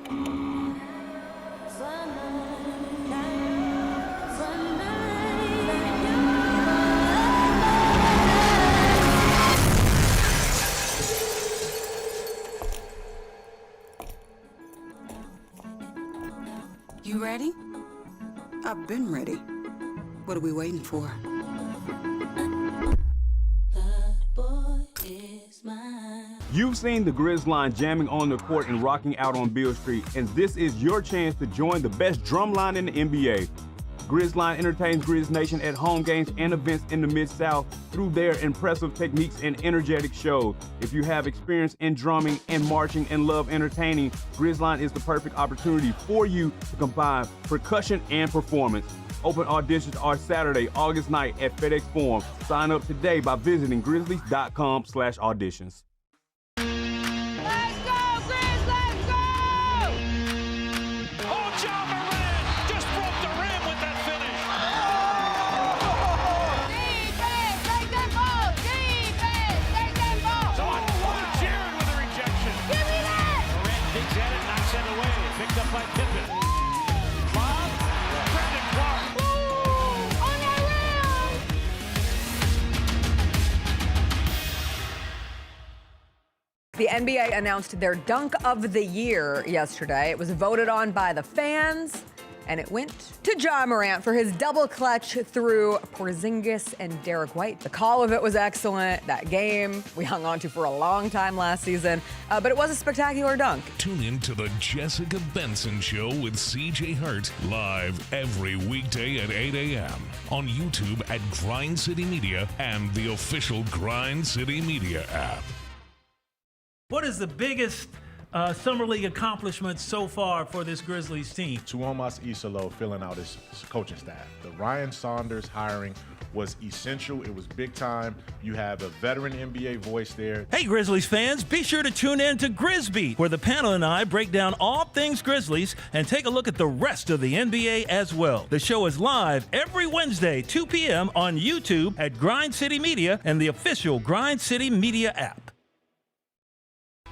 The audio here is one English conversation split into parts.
You ready? I've been ready. What are we waiting for? You've seen the Grizzline jamming on the court and rocking out on Beale Street, and this is your chance to join the best drumline in the NBA. Grizzline entertains Grizz Nation at home games and events in the Mid-South through their impressive techniques and energetic shows. If you have experience in drumming and marching and love entertaining, Grizzline is the perfect opportunity for you to combine percussion and performance. Open auditions are Saturday, August 9th at FedEx Forum. Sign up today by visiting grizzlies.com/auditions. The NBA announced their dunk of the year yesterday. It was voted on by the fans, and it went to Ja Morant for his double clutch through Porzingis and Derek White. The call of it was excellent. That game we hung on to for a long time last season, but it was a spectacular dunk. Tune in to the Jessica Benson Show with CJ Hart, live every weekday at 8 a.m. on YouTube at Grind City Media and the official Grind City Media app. What is the biggest Summer League accomplishment so far for this Grizzlies team? Tuomas Isalo filling out his coaching staff. The Ryan Saunders hiring was essential. It was big time. You have a veteran NBA voice there. Hey, Grizzlies fans, be sure to tune in to Grizzbeat, where the panel and I break down all things Grizzlies and take a look at the rest of the NBA as well. The show is live every Wednesday, 2 p.m. on YouTube at Grind City Media and the official Grind City Media app.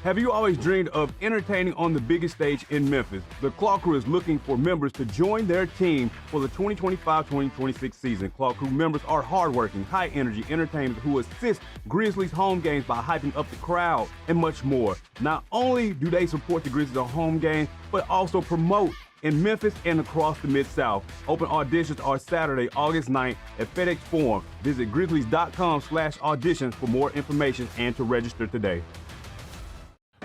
Have you always dreamed of entertaining on the biggest stage in Memphis? The Claw Crew is looking for members to join their team for the 2025-2026 season. Claw Crew members are hardworking, high-energy entertainers who assist Grizzlies home games by hyping up the crowd and much more. Not only do they support the Grizzlies at home games, but also promote in Memphis and across the Mid-South. Open auditions are Saturday, August 9th at FedEx Forum. Visit grizzlies.com/auditions for more information and to register today.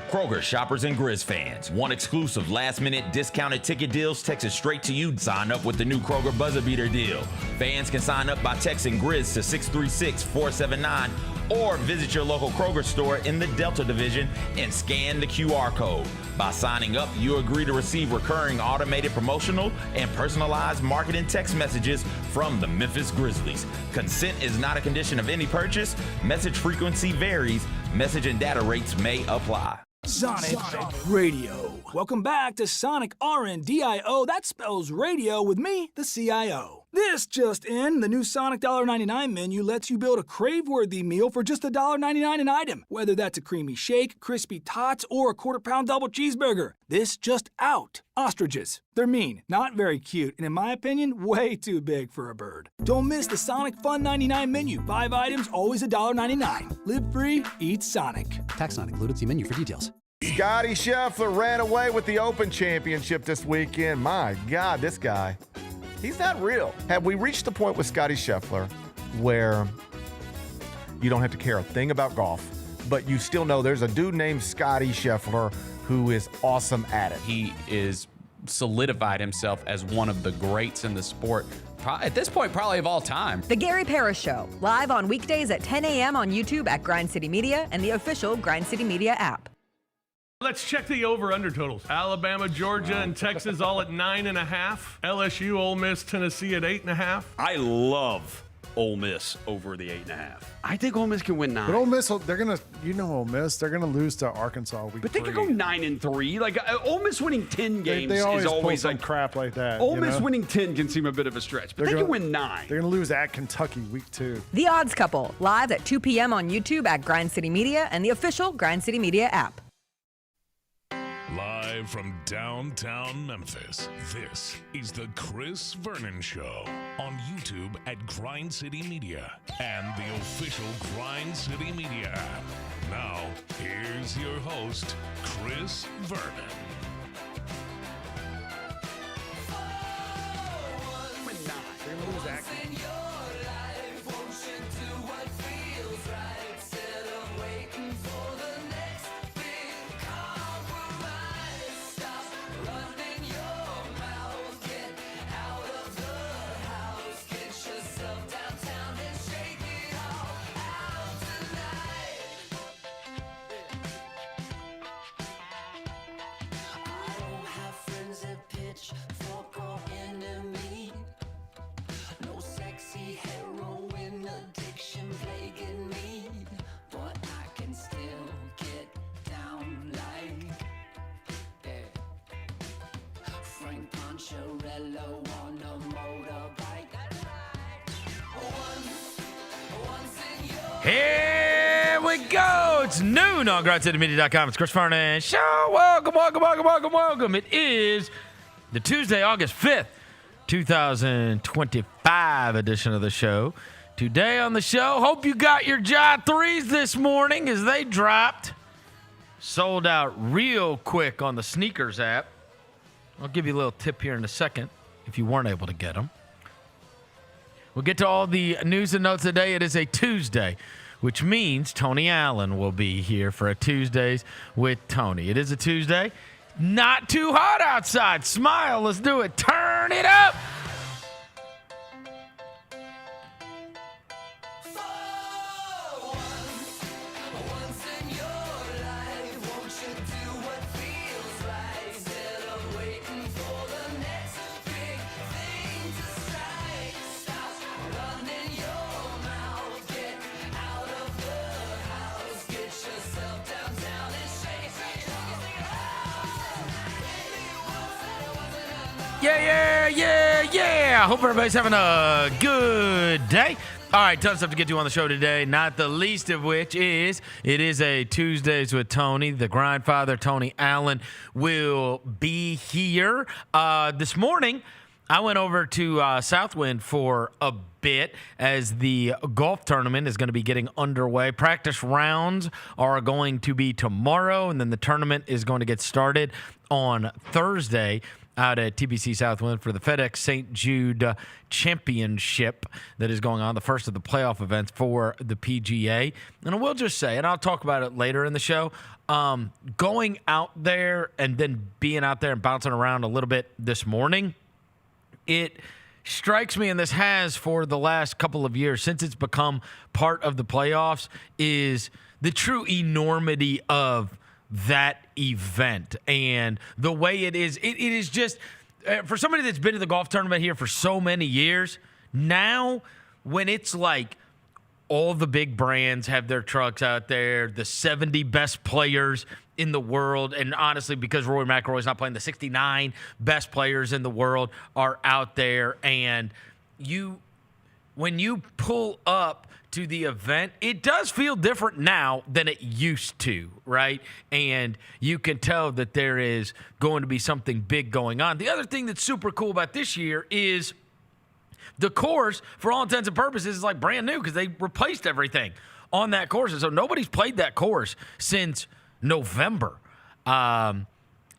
Kroger shoppers and Grizz fans. Want exclusive last-minute discounted ticket deals texted straight to you? Sign up with the new Kroger Buzzer Beater deal. Fans can sign up by texting Grizz to 636-479 or visit your local Kroger store in the Delta Division and scan the QR code. By signing up, you agree to receive recurring automated promotional and personalized marketing text messages from the Memphis Grizzlies. Consent is not a condition of any purchase. Message frequency varies. Message and data rates may apply. Sonic Radio. Welcome back to Sonic RNDIO. That spells radio with me, the CIO. This just in, the new Sonic $1.99 menu lets you build a crave-worthy meal for just $1.99 an item, whether that's a creamy shake, crispy tots, or a quarter-pound double cheeseburger. This just out. Ostriches. They're mean, not very cute, and in my opinion, way too big for a bird. Don't miss the Sonic Fun 99 menu. 5 items, always $1.99. Live free, eat Sonic. Tax not included. See menu for details. Scotty Scheffler ran away with the Open Championship this weekend. My God, this guy. He's not real. Have we reached the point with Scotty Scheffler where you don't have to care a thing about golf, but you still know there's a dude named Scotty Scheffler who is awesome at it? He is solidified himself as one of the greats in the sport. At this point, probably of all time. The Gary Parrish Show, live on weekdays at 10 a.m. on YouTube at Grind City Media and the official Grind City Media app. Let's check the over-under totals. Alabama, Georgia, and Texas all at 9.5. LSU, Ole Miss, Tennessee at 8.5. I love Ole Miss over the 8.5. I think Ole Miss can win 9. But Ole Miss, they're gonna, Ole Miss, they're gonna lose to Arkansas week. But they could go 9-3. Like Ole Miss winning 10 games they always is always pull some like crap like that. Ole Miss winning 10 can seem a bit of a stretch, but they can win 9. They're gonna lose at Kentucky week 2. The Odds Couple, live at 2 p.m. on YouTube at Grind City Media and the official Grind City Media app. Live Live from downtown Memphis, this is the Chris Vernon Show on YouTube at Grind City Media and the official Grind City Media app. Now, here's your host, Chris Vernon. Here we go. It's noon on GrindCityMedia.com. It's Chris Vernon Show. Welcome. It is the Tuesday, August 5th, 2025 edition of the show. Today on the show, hope you got your Jai 3s this morning as they dropped. Sold out real quick on the Sneakers app. I'll give you a little tip here in a second if you weren't able to get them. We'll get to all the news and notes today. It is a Tuesday, which means Tony Allen will be here for a Tuesdays with Tony. It is a Tuesday. Not too hot outside. Smile. Let's do it. Turn it up. Yeah. I hope everybody's having a good day. All right, tons of stuff to get to on the show today, not the least of which is it is a Tuesdays with Tony. The Grindfather, Tony Allen, will be here. This morning, I went over to Southwind for a bit as the golf tournament is going to be getting underway. Practice rounds are going to be tomorrow, and then the tournament is going to get started on Thursday out at TBC Southwind for the FedEx St. Jude Championship that is going on, the first of the playoff events for the PGA. And I will just say, and I'll talk about it later in the show, going out there and then being out there and bouncing around a little bit this morning, it strikes me, and this has for the last couple of years since it's become part of the playoffs, is the true enormity of that event and the way it is. It is just, for somebody that's been to the golf tournament here for so many years, now when it's like all the big brands have their trucks out there, the 70 best players in the world, and honestly, because Rory McIlroy's not playing, the 69 best players in the world are out there, and when you pull up to the event, it does feel different now than it used to, right? And you can tell that there is going to be something big going on. The other thing that's super cool about this year is the course, for all intents and purposes, is like brand new because they replaced everything on that course. And so nobody's played that course since November.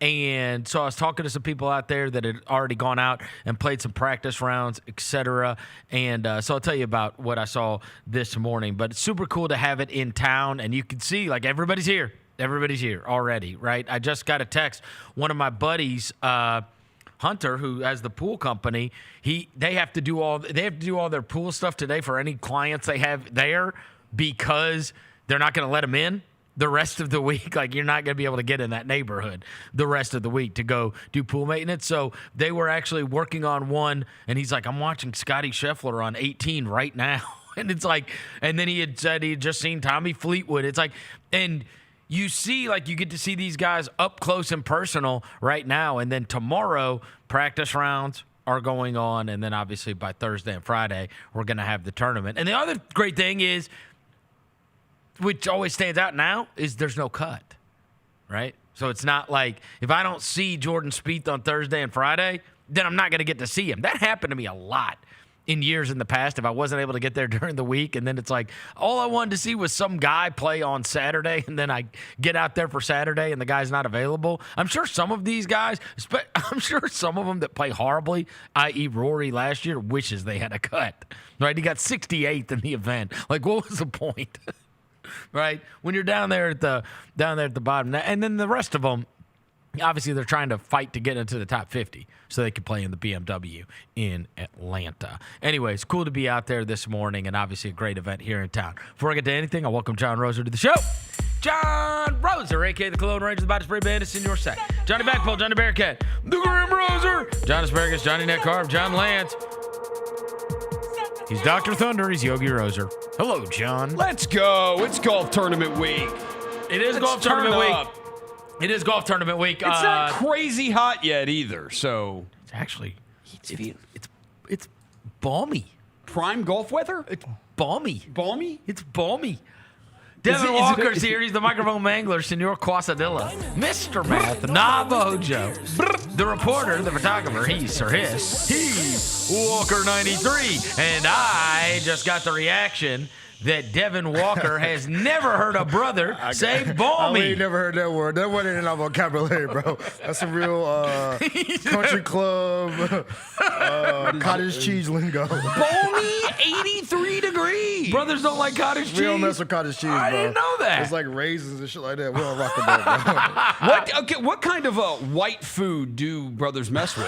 And so I was talking to some people out there that had already gone out and played some practice rounds, et cetera. And so I'll tell you about what I saw this morning. But it's super cool to have it in town. And you can see, like, everybody's here. Everybody's here already, right? I just got a text. One of my buddies, Hunter, who has the pool company, they have to do all their pool stuff today for any clients they have there because they're not going to let them in the rest of the week. Like, you're not going to be able to get in that neighborhood the rest of the week to go do pool maintenance. So they were actually working on one, and he's like, I'm watching Scotty Scheffler on 18 right now. And it's like, and then he had said he had just seen Tommy Fleetwood. It's like, and you see, like, you get to see these guys up close and personal right now. And then tomorrow, practice rounds are going on. And then obviously by Thursday and Friday, we're going to have the tournament. And the other great thing is, which always stands out now, is there's no cut, right? So it's not like if I don't see Jordan Spieth on Thursday and Friday, then I'm not going to get to see him. That happened to me a lot in years in the past if I wasn't able to get there during the week. And then it's like, all I wanted to see was some guy play on Saturday, and then I get out there for Saturday and the guy's not available. I'm sure some of these guys, I'm sure some of them that play horribly, i.e. Rory last year, wishes they had a cut. Right? He got 68th in the event. Like, what was the point? Right? When you're down there at the bottom. And then the rest of them, obviously, they're trying to fight to get into the top 50 so they can play in the BMW in Atlanta. Anyways, cool to be out there this morning, and obviously a great event here in town. Before I get to anything, I'll welcome John Roser to the show. John Roser, a.k.a. the Cologne Rangers, the Body Spray Bandits in your set. Johnny Backpole, Johnny Bearcat, the Grim Roser, John Asparagus, Johnny Netcarb, John Lance. He's Dr. Thunder. He's Yogi Roser. Hello, John. Let's go. It's golf tournament week. It is golf tournament week. It is golf tournament week. It's not crazy hot yet either, so it's actually it's balmy. Prime golf weather? It's balmy. Balmy? It's balmy. Devin Walker's here. He's the microphone mangler, Senor Quasadilla, Mr. Math, Navajo, the reporter, the photographer, he's Walker 93, and I just got the reaction that Devin Walker has never heard a brother say balmy. I ain't never heard that word. That wasn't in our vocabulary, bro. That's a real country club, cottage cheese lingo. Balmy, 83 degrees. Brothers don't like cottage cheese. We don't mess with cottage cheese, bro. I didn't know that. It's like raisins and shit like that. We don't rock with that, bro. What kind of white food do brothers mess with?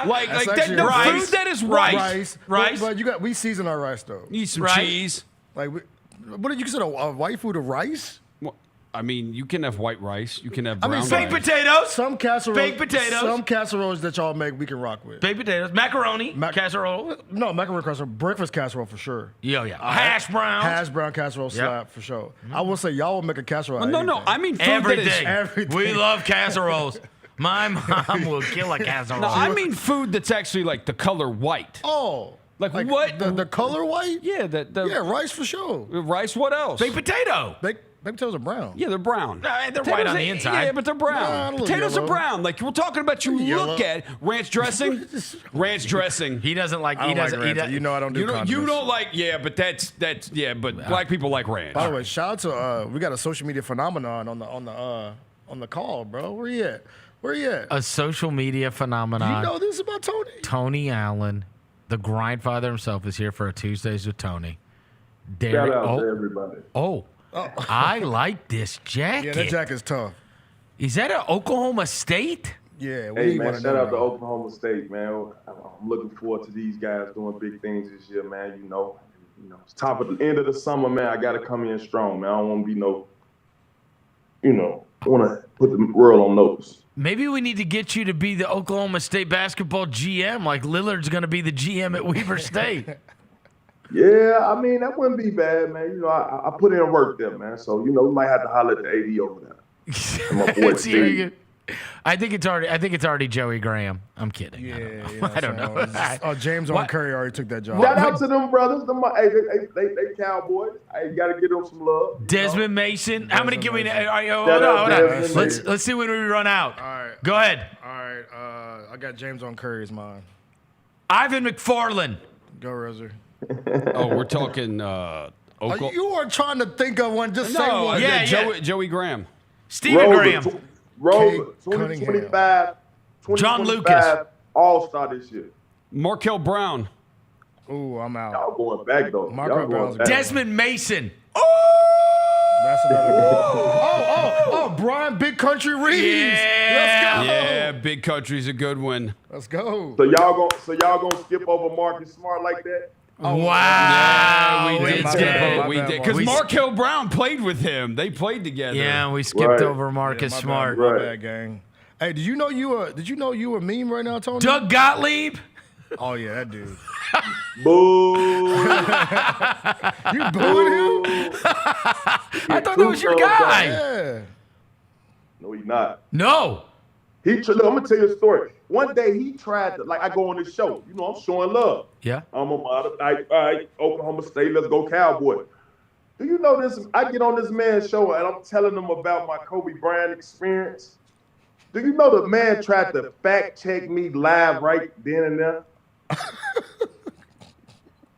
like That's that, actually the rice. food that is white. Rice. But we season our rice, though. Eat some cheese. Like, what did you consider a white food of rice? Well, I mean, you can have white rice. You can have brown rice. Baked potatoes. Some casseroles. Baked potatoes. Some casseroles that y'all make, we can rock with. Baked potatoes. Macaroni. Casserole. No, macaroni casserole. Breakfast casserole for sure. Yeah. Hash browns. Hash brown casserole slap for sure. I will say y'all will make a casserole. No. I mean, food everything. We love casseroles. My mom will kill a casserole. No, I mean food that's actually like the color white. Oh. Like what? The color white? Yeah. Yeah, rice for sure. Rice, what else? Baked potato. Baked potatoes are brown. Yeah, they're brown. They're white on the inside. Yeah, but they're brown. Potatoes are brown. Like we're talking about look at ranch dressing. Ranch dressing. He doesn't like. I don't like ranch. You know I don't do condiments. You don't like. Yeah, but that's yeah. But black people like ranch. By the way, shout out to we got a social media phenomenon on the call, bro. Where you at? Where you at? A social media phenomenon. You know this about Tony? Tony Allen, the grindfather himself, is here for a Tuesdays with Tony. Shout out to everybody. I like this jacket. Yeah, that jacket's tough. Is that an Oklahoma State? Yeah. Hey, man, shout out to Oklahoma State, man. I'm looking forward to these guys doing big things this year, man. You know, it's top of the end of the summer, man. I got to come in strong, man. I don't want to be I want to put the world on notice. Maybe we need to get you to be the Oklahoma State basketball GM, like Lillard's going to be the GM at Weber State. Yeah, I mean, that wouldn't be bad, man. You know, I put in work there, man. So, we might have to holler at the AD over there. My boy Steve. I think it's already Joey Graham. I'm kidding. Yeah, I don't know. James on Curry already took that job. Shout out to them brothers. They Cowboys. I got to give them some love. Desmond Mason. How many can we? Hold on. Let's see when we run out. All right. Go ahead. All right. I got James on Curry as mine. Ivan McFarland. Go, Roser. Oh, we're talking Oklahoma. You are trying to think of one. Just say one. Yeah. Joey Graham. Steven Graham. Rose, 2025. John Lucas. All-Star this year. Markel Brown. Ooh, I'm out. Y'all going back, though. Markel Brown's Desmond Mason. That's another good. Brian Big Country Reeves. Yeah. Let's go. Yeah, Big Country's a good one. Let's go. So y'all gonna skip over Marcus Smart like that? Oh, wow. Yeah, we did skip over. We did. Because Markel Brown played with him. They played together. Yeah, we skipped over Marcus Smart. My bad, gang. Hey, did you know you a meme right now, Tony? Doug Gottlieb. Oh yeah, that dude. Boo! You booing him? I thought that was your guy. Yeah. No, he's not. No. Look, I'm gonna tell you a story. One day he tried to, I go on this show. I'm showing love. Yeah. I'm a model. All right, Oklahoma State, let's go Cowboys. Do you know this? I get on this man's show and I'm telling him about my Kobe Bryant experience. Do you know the man tried to fact check me live right then and there?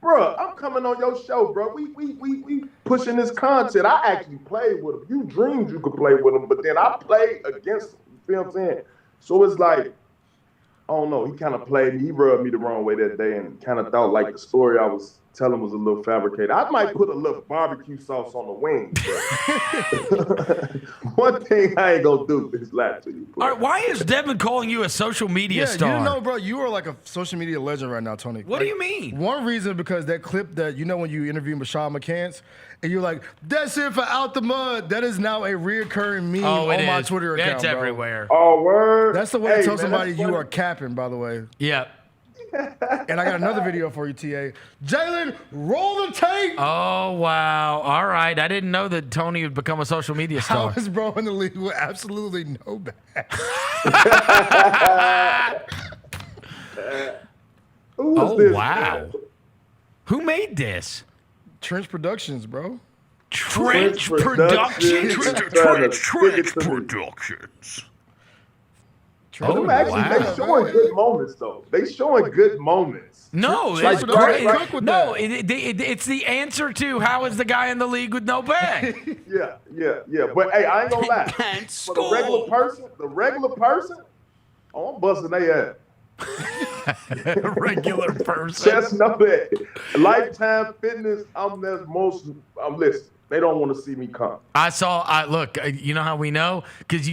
Bro, I'm coming on your show, bro. We pushing this content. I actually played with him. You dreamed you could play with him, but then I played against him. You feel what I'm saying? So it's like, I don't know. He kind of played me. He rubbed me the wrong way that day and kind of thought like the story I was telling was a little fabricated. I might put a little barbecue sauce on the wings, but one thing I ain't gonna do is lie to you. All right, why is Devin calling you a social media star? You know, bro, you are like a social media legend right now, Tony. What do you mean? One reason because that clip that, you know, when you interview Michelle McCants, and you're like, that's it for Out the Mud. That is now a reoccurring meme on my Twitter account, It's everywhere. Oh, word. That's the way to tell somebody you are capping, by the way. Yeah. And I got another video for you, TA. Jalen, roll the tape. Oh, wow. All right. I didn't know that Tony would become a social media star. How is bro in the league with absolutely no bag? Oh, wow. Who made this? Trench Productions, bro. Trench Productions? Trench Productions. Oh, actually, they showing good moments, though. They showing good moments. No, Like, no, it's the answer to how is the guy in the league with no bag? Yeah. But hey, I ain't gonna lie. For the regular person, oh, I'm busting their ass. Regular person. Just know that. Lifetime Fitness, I'm listening. They don't want to see me come. Look, you know how we know? Because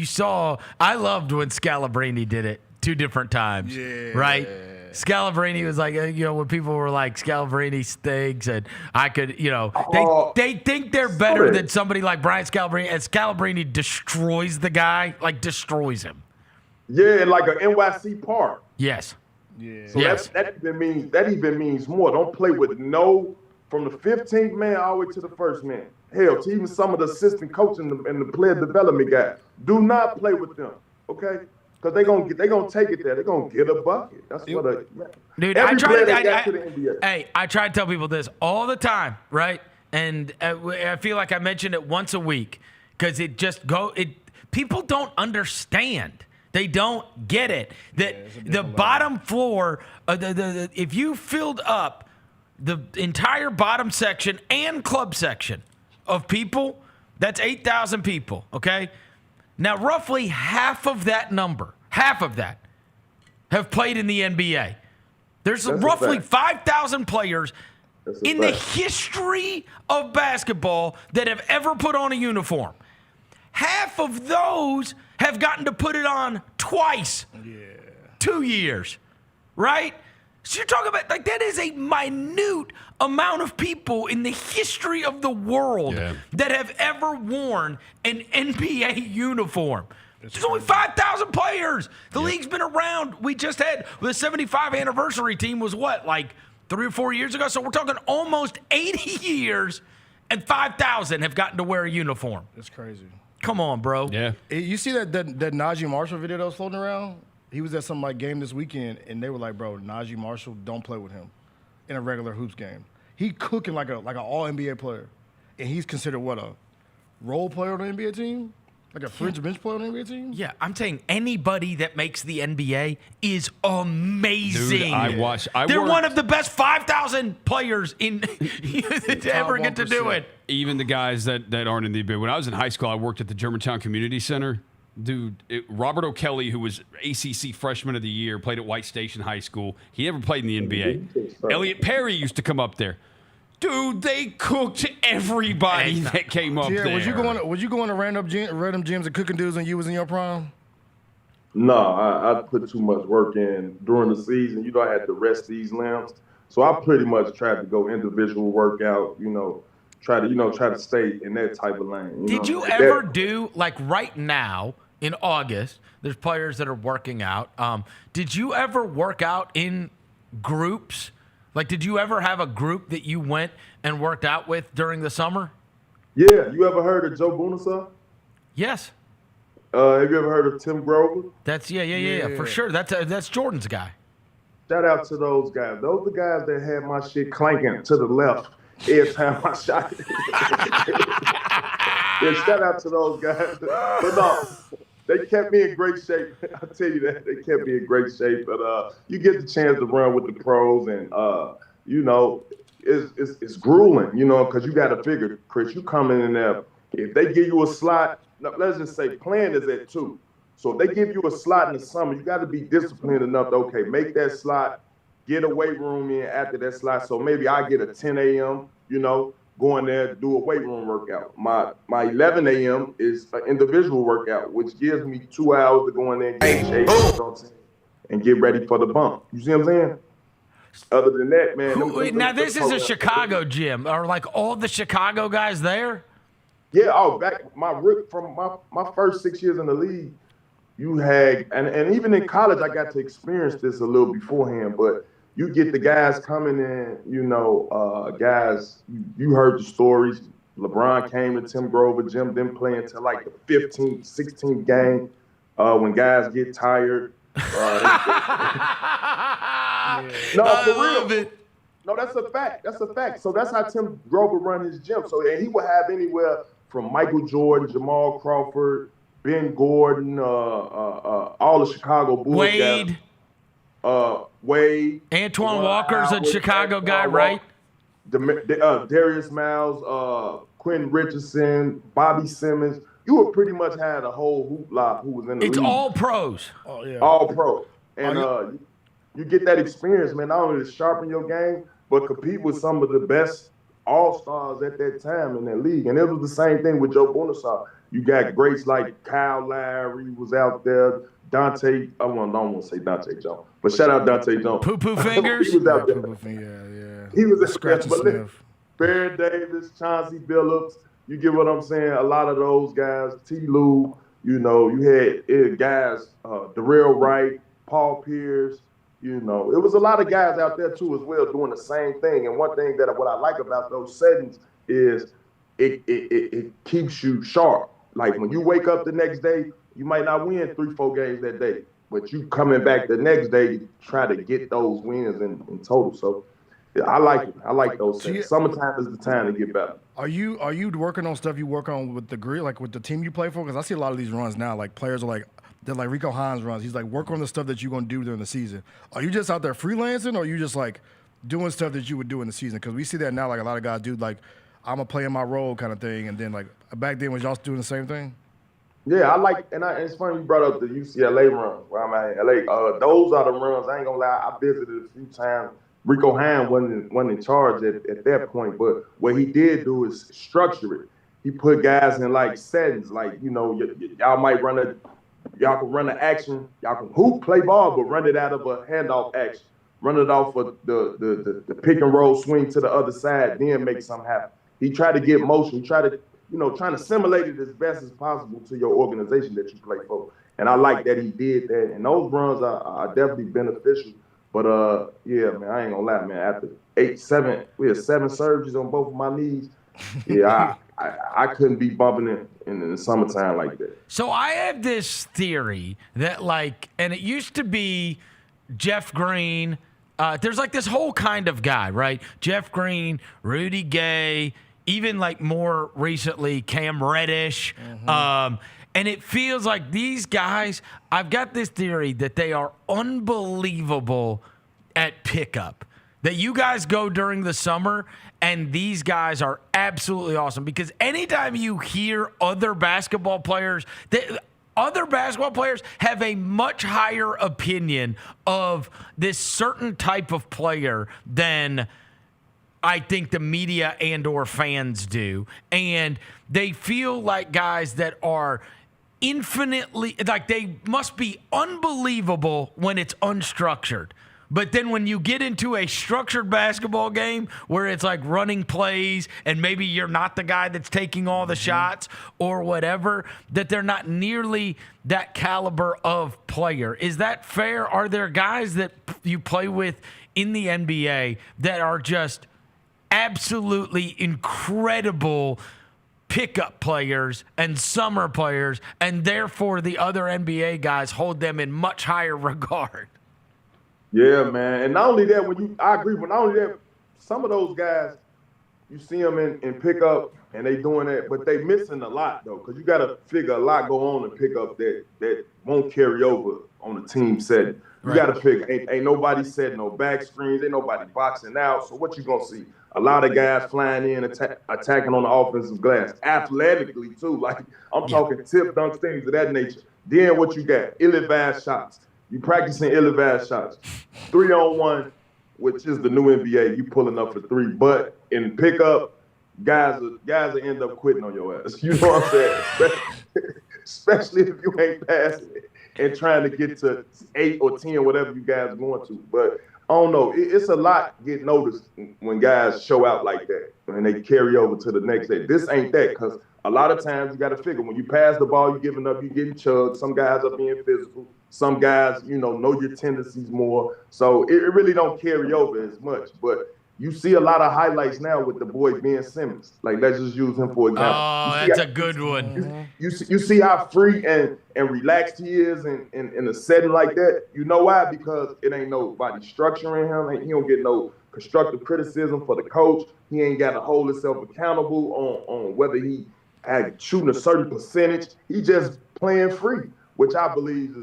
I loved when Scalabrine did it 2 different times. Yeah. Right? Scalabrine was like, when people were like, Scalabrine stinks, and I could, they think they're better than somebody like Brian Scalabrine, and Scalabrine destroys the guy, like destroys him. Yeah, like an NYC park. Yes. Yeah. So that even means more. Don't play with from the 15th man all the way to the first man. Hell, to even some of the assistant coaching and the player development guys. Do not play with them, okay? Because they gonna take it there. They're gonna get a bucket. That's what dude. I try to tell people this all the time, right? And I feel like I mention it once a week because people don't understand. They don't get it. The bottom floor, if you filled up the entire bottom section and club section of people, that's 8,000 people, okay? Now, roughly half of that have played in the NBA. There's roughly 5,000 players in the history of basketball that have ever put on a uniform. Half of those have gotten to put it on twice. Yeah. 2 years, right? So you're talking about, that is a minute amount of people in the history of the world that have ever worn an NBA uniform. There's only 5,000 players. The league's been around. We just had the 75 anniversary team was like 3 or 4 years ago? So we're talking almost 80 years, and 5,000 have gotten to wear a uniform. That's crazy. Come on, bro. Yeah. You see that Najee Marshall video that was floating around? He was at some game this weekend, and they were like, "Bro, Najee Marshall, don't play with him in a regular hoops game. He cooking like an all NBA player, and he's considered a role player on the NBA team, like a fringe bench player on the NBA team." Yeah, I'm saying anybody that makes the NBA is amazing. Dude, they're one of the best 5,000 players to ever get to do it. Even the guys that aren't in the NBA. When I was in high school, I worked at the Germantown Community Center. Dude, Robert O'Kelly, who was ACC Freshman of the Year, played at White Station High School. He never played in the NBA. Elliot Perry used to come up there. Dude, they cooked everybody that came up there. Was you going to random gyms and cooking dudes when you was in your prime? No, I put too much work in during the season. I had to rest these limbs. So I pretty much tried to go individual workout, try to stay in that type of lane. Did you ever do, like right now, in August, there's players that are working out. Did you ever work out in groups? Like, did you ever have a group that you went and worked out with during the summer? Yeah. You ever heard of Joe Bunasa? Yes. Have you ever heard of Tim Grover? That's yeah, for sure. That's Jordan's guy. Shout out to those guys. Those are the guys that had my shit clanking to the left every time I shot. Yeah, shout out to those guys. But no, they kept me in great shape. I'll tell you that. They kept me in great shape. But you get the chance to run with the pros, and you know, it's grueling, you know, because you got to figure, Chris, you coming in there. If they give you a slot, let's just say playing is at 2. So if they give you a slot in the summer, you got to be disciplined enough to, okay, make that slot, get a weight room in after that slot. So maybe I get a 10 a.m., you know, go in there, do a weight room workout. My 11 a.m. is an individual workout, which gives me 2 hours to go in there and get in shape, you know what I'm saying, and get ready for the bump. You see what I'm saying? Other than that, man. Now, this is a Chicago gym. Are like all the Chicago guys there? Yeah, back from my first 6 years in the league, you had, and even in college, I got to experience this a little beforehand, but you get the guys coming in, you know, guys, you heard the stories. LeBron came to Tim Grover gym, then playing until like the 15th, 16th game when guys get tired. No, for real. No, that's a fact. That's a fact. So that's how Tim Grover run his gym. So, and he would have anywhere from Michael Jordan, Jamal Crawford, Ben Gordon, all the Chicago Bulls Wade. guys. Wade. Antoine Walker's a Chicago guy, right? Darius Miles, Quentin Richardson, Bobby Simmons. You would pretty much have a whole hoopla who was in the league. It's all pros. Oh, yeah. All pro. And you get that experience, man, not only to sharpen your game, but compete with some of the best all-stars at that time in that league. And it was the same thing with Joe Bonasar. You got greats like Kyle Lowry was out there, Dante, I don't want to say Dante Jones, but shout out Dante Jones. Poo-poo fingers? He was out there. Yeah. He was Scratch out there. Barry Davis, Chauncey Billups, you get what I'm saying? A lot of those guys, T. Lou, you know, you had guys, Darrell Wright, Paul Pierce, you know. It was a lot of guys out there, too, as well, doing the same thing. And one thing that what I like about those settings is it keeps you sharp. Like, when you wake up the next day, you might not win 3-4 games that day, but you coming back the next day to try to get those wins in total. So, yeah, I like it. I like those settings. Summertime is the time to get better. Are you working on stuff you work on with the Grizz, like with the team you play for? Because I see a lot of these runs now. Like players are like, they're like Rico Hines runs. He's like, work on the stuff that you're gonna do during the season. Are you just out there freelancing, or are you just like doing stuff that you would do in the season? Because we see that now. Like a lot of guys do, like I'm gonna play in my role kind of thing. And then like back then, was y'all doing the same thing? Yeah, I like, and it's funny you brought up the UCLA run where I'm at in LA. Those are the runs. I ain't gonna lie, I visited a few times. Rico Hine wasn't in charge at that point, but what he did do is structure it. He put guys in like settings, like, you know, y'all might y'all can run an action, y'all can hoop, play ball, but run it out of a handoff action. Run it off of the pick and roll swing to the other side, then make something happen. He tried to get motion, he tried to, you know, trying to assimilate it as best as possible to your organization that you play for. And I like that he did that. And those runs are definitely beneficial. But yeah, man, I ain't gonna lie, man. After we had 7 surgeries on both of my knees. Yeah, I couldn't be bumping in the summertime like that. So I have this theory that, like, and it used to be Jeff Green. There's like this whole kind of guy, right? Jeff Green, Rudy Gay, even like more recently Cam Reddish. And it feels like these guys, I've got this theory that they are unbelievable at pickup. That you guys go during the summer and these guys are absolutely awesome. Because anytime you hear other basketball players, other basketball players have a much higher opinion of this certain type of player than I think the media and or fans do. And they feel like guys that are infinitely, like they must be unbelievable when it's unstructured. But then when you get into a structured basketball game where it's like running plays and maybe you're not the guy that's taking all the shots or whatever, that they're not nearly that caliber of player. Is that fair? Are there guys that you play with in the NBA that are just absolutely incredible pickup players and summer players, and therefore the other NBA guys hold them in much higher regard? Yeah, man. And not only that, I agree, but not only that, some of those guys, you see them in pickup and they doing that, but they missing a lot though, because you got to figure a lot go on in pickup that won't carry over on the team setting. You got to figure ain't nobody setting no back screens, ain't nobody boxing out. So what you gonna see? A lot of guys flying in, attacking on the offensive glass, athletically too. Like I'm talking tip dunks, things of that nature. Then what you got? Ill-advised shots. You practicing ill-advised shots. 3-on-1, which is the new NBA. You pulling up for 3, but in pickup, guys will end up quitting on your ass. You know what I'm saying? Especially if you ain't passing it and trying to get to 8 or 10, whatever you guys are going to. But I don't know. It's a lot get noticed when guys show out like that and they carry over to the next day. This ain't that, because a lot of times you got to figure when you pass the ball, you're giving up, you're getting chugged. Some guys are being physical. Some guys, know your tendencies more. So it really don't carry over as much. But you see a lot of highlights now with the boy Ben Simmons. Like, let's just use him for example. Oh, that's a good one. You see how free and relaxed he is in a setting like that. You know why? Because it ain't nobody structuring him. He don't get no constructive criticism for the coach. He ain't got to hold himself accountable on whether he shooting a certain percentage. He just playing free, which I believe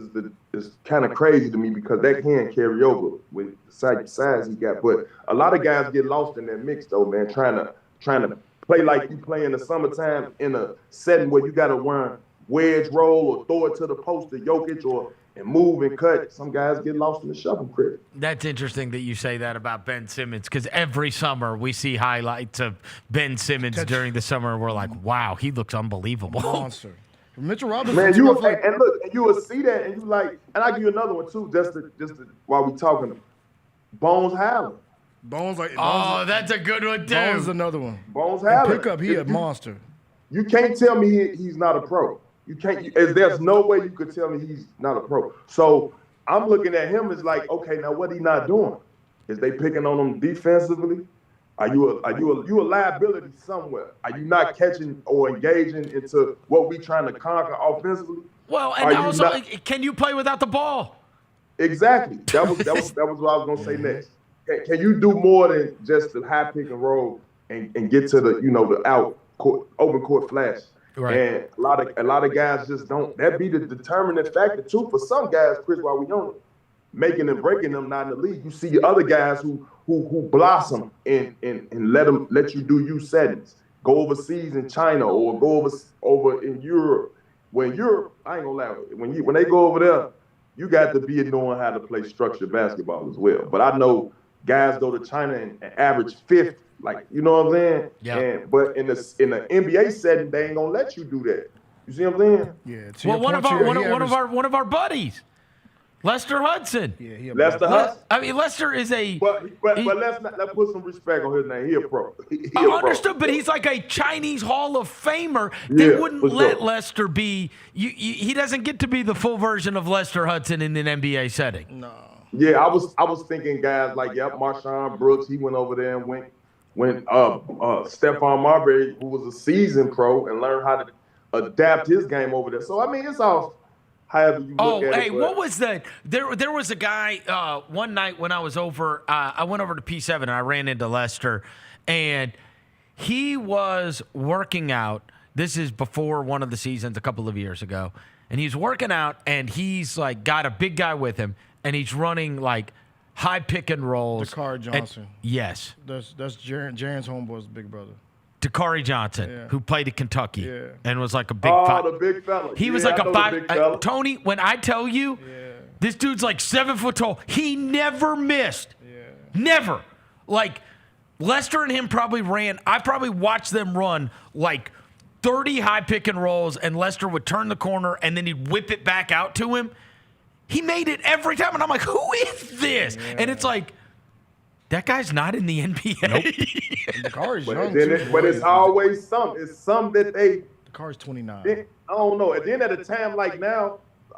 is kind of crazy to me, because that can carry over with the size he got. But a lot of guys get lost in that mix though, man, trying to play like you play in the summertime in a setting where you got to run wedge roll or throw it to the post to Jokic and move and cut. Some guys get lost in the shuffle crib. That's interesting that you say that about Ben Simmons, because every summer we see highlights of Ben Simmons during the summer. And we're like, wow, he looks unbelievable. Monster. Mitchell Robinson. Man, you will see that, and you like, and I'll give you another one too, just to while we talking. Bones Highland. That's a good one too. Bones is another one. Bones Highland. Pickup, he a monster. You can't tell me he's not a pro. You can't. There's no way you could tell me he's not a pro. So I'm looking at him as like, okay, now what he not doing? Is they picking on him defensively? Are you a liability somewhere? Are you not catching or engaging into what we trying to conquer offensively? Well, and also, can you play without the ball? Exactly. That was what I was gonna say next. Can you do more than just the high pick and roll and get to the the open court flash? Right. And a lot of guys just don't. That be the determining factor too for some guys, Chris. While we on it, making and breaking them not in the league. You see other guys who blossom and let you do you settings. Go overseas in China or go over in Europe. When Europe, I ain't gonna lie, when they go over there, you got to be knowing how to play structured basketball as well. But I know guys go to China and average fifth, like, you know what I'm saying? Yeah. But in the NBA setting, they ain't gonna let you do that. You see what I'm saying? Yeah. Well, one of our buddies, Lester Hudson. Yeah, Lester Hudson. I mean, Lester is a. But let's put some respect on his name. He a pro. I understood, but he's like a Chinese Hall of Famer. They wouldn't let Lester be. He doesn't get to be the full version of Lester Hudson in an NBA setting. No. Yeah, I was thinking guys like Marshawn Brooks. He went over there and went Stephon Marbury, who was a seasoned pro, and learned how to adapt his game over there. So I mean, it's all. However you look at it, what was that? There was a guy one night when I was over. I went over to P7 and I ran into Lester, and he was working out. This is before one of the seasons a couple of years ago, and he's working out, and he's like got a big guy with him, and he's running like high pick and rolls. Dakari Johnson. Yes, that's Jaren's homeboy's big brother. Dakari Johnson, who played at Kentucky and was like a big the big fella. He was like a 5. Tony, when I tell you, this dude's like 7 foot tall. He never missed. Never. Like, Lester and him probably ran. I probably watched them run like 30 high pick and rolls, and Lester would turn the corner, and then he'd whip it back out to him. He made it every time, and I'm like, who is this? And it's like, that guy's not in the NBA. Nope. But it's always some. It's some that they. Dakari's 29. I don't know. And then at a time like now,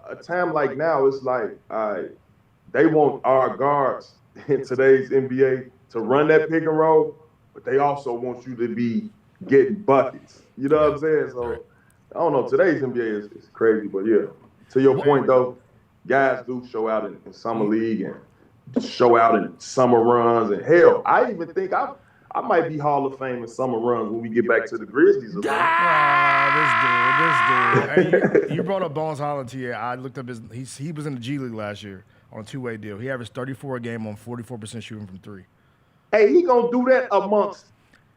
it's like they want our guards in today's NBA to run that pick and roll, but they also want you to be getting buckets. You know what I'm saying? So I don't know. Today's NBA is crazy, but yeah. To your point though, guys do show out in summer league and show out in summer runs, and hell, I even think I I might be Hall of Fame in summer runs when we get back to the Grizzlies. This dude. Hey, you brought up Bones Holland, T.A. I looked up he was in the G League last year on a two-way deal. He averaged 34 a game on 44% shooting from three. Hey, he gonna do that amongst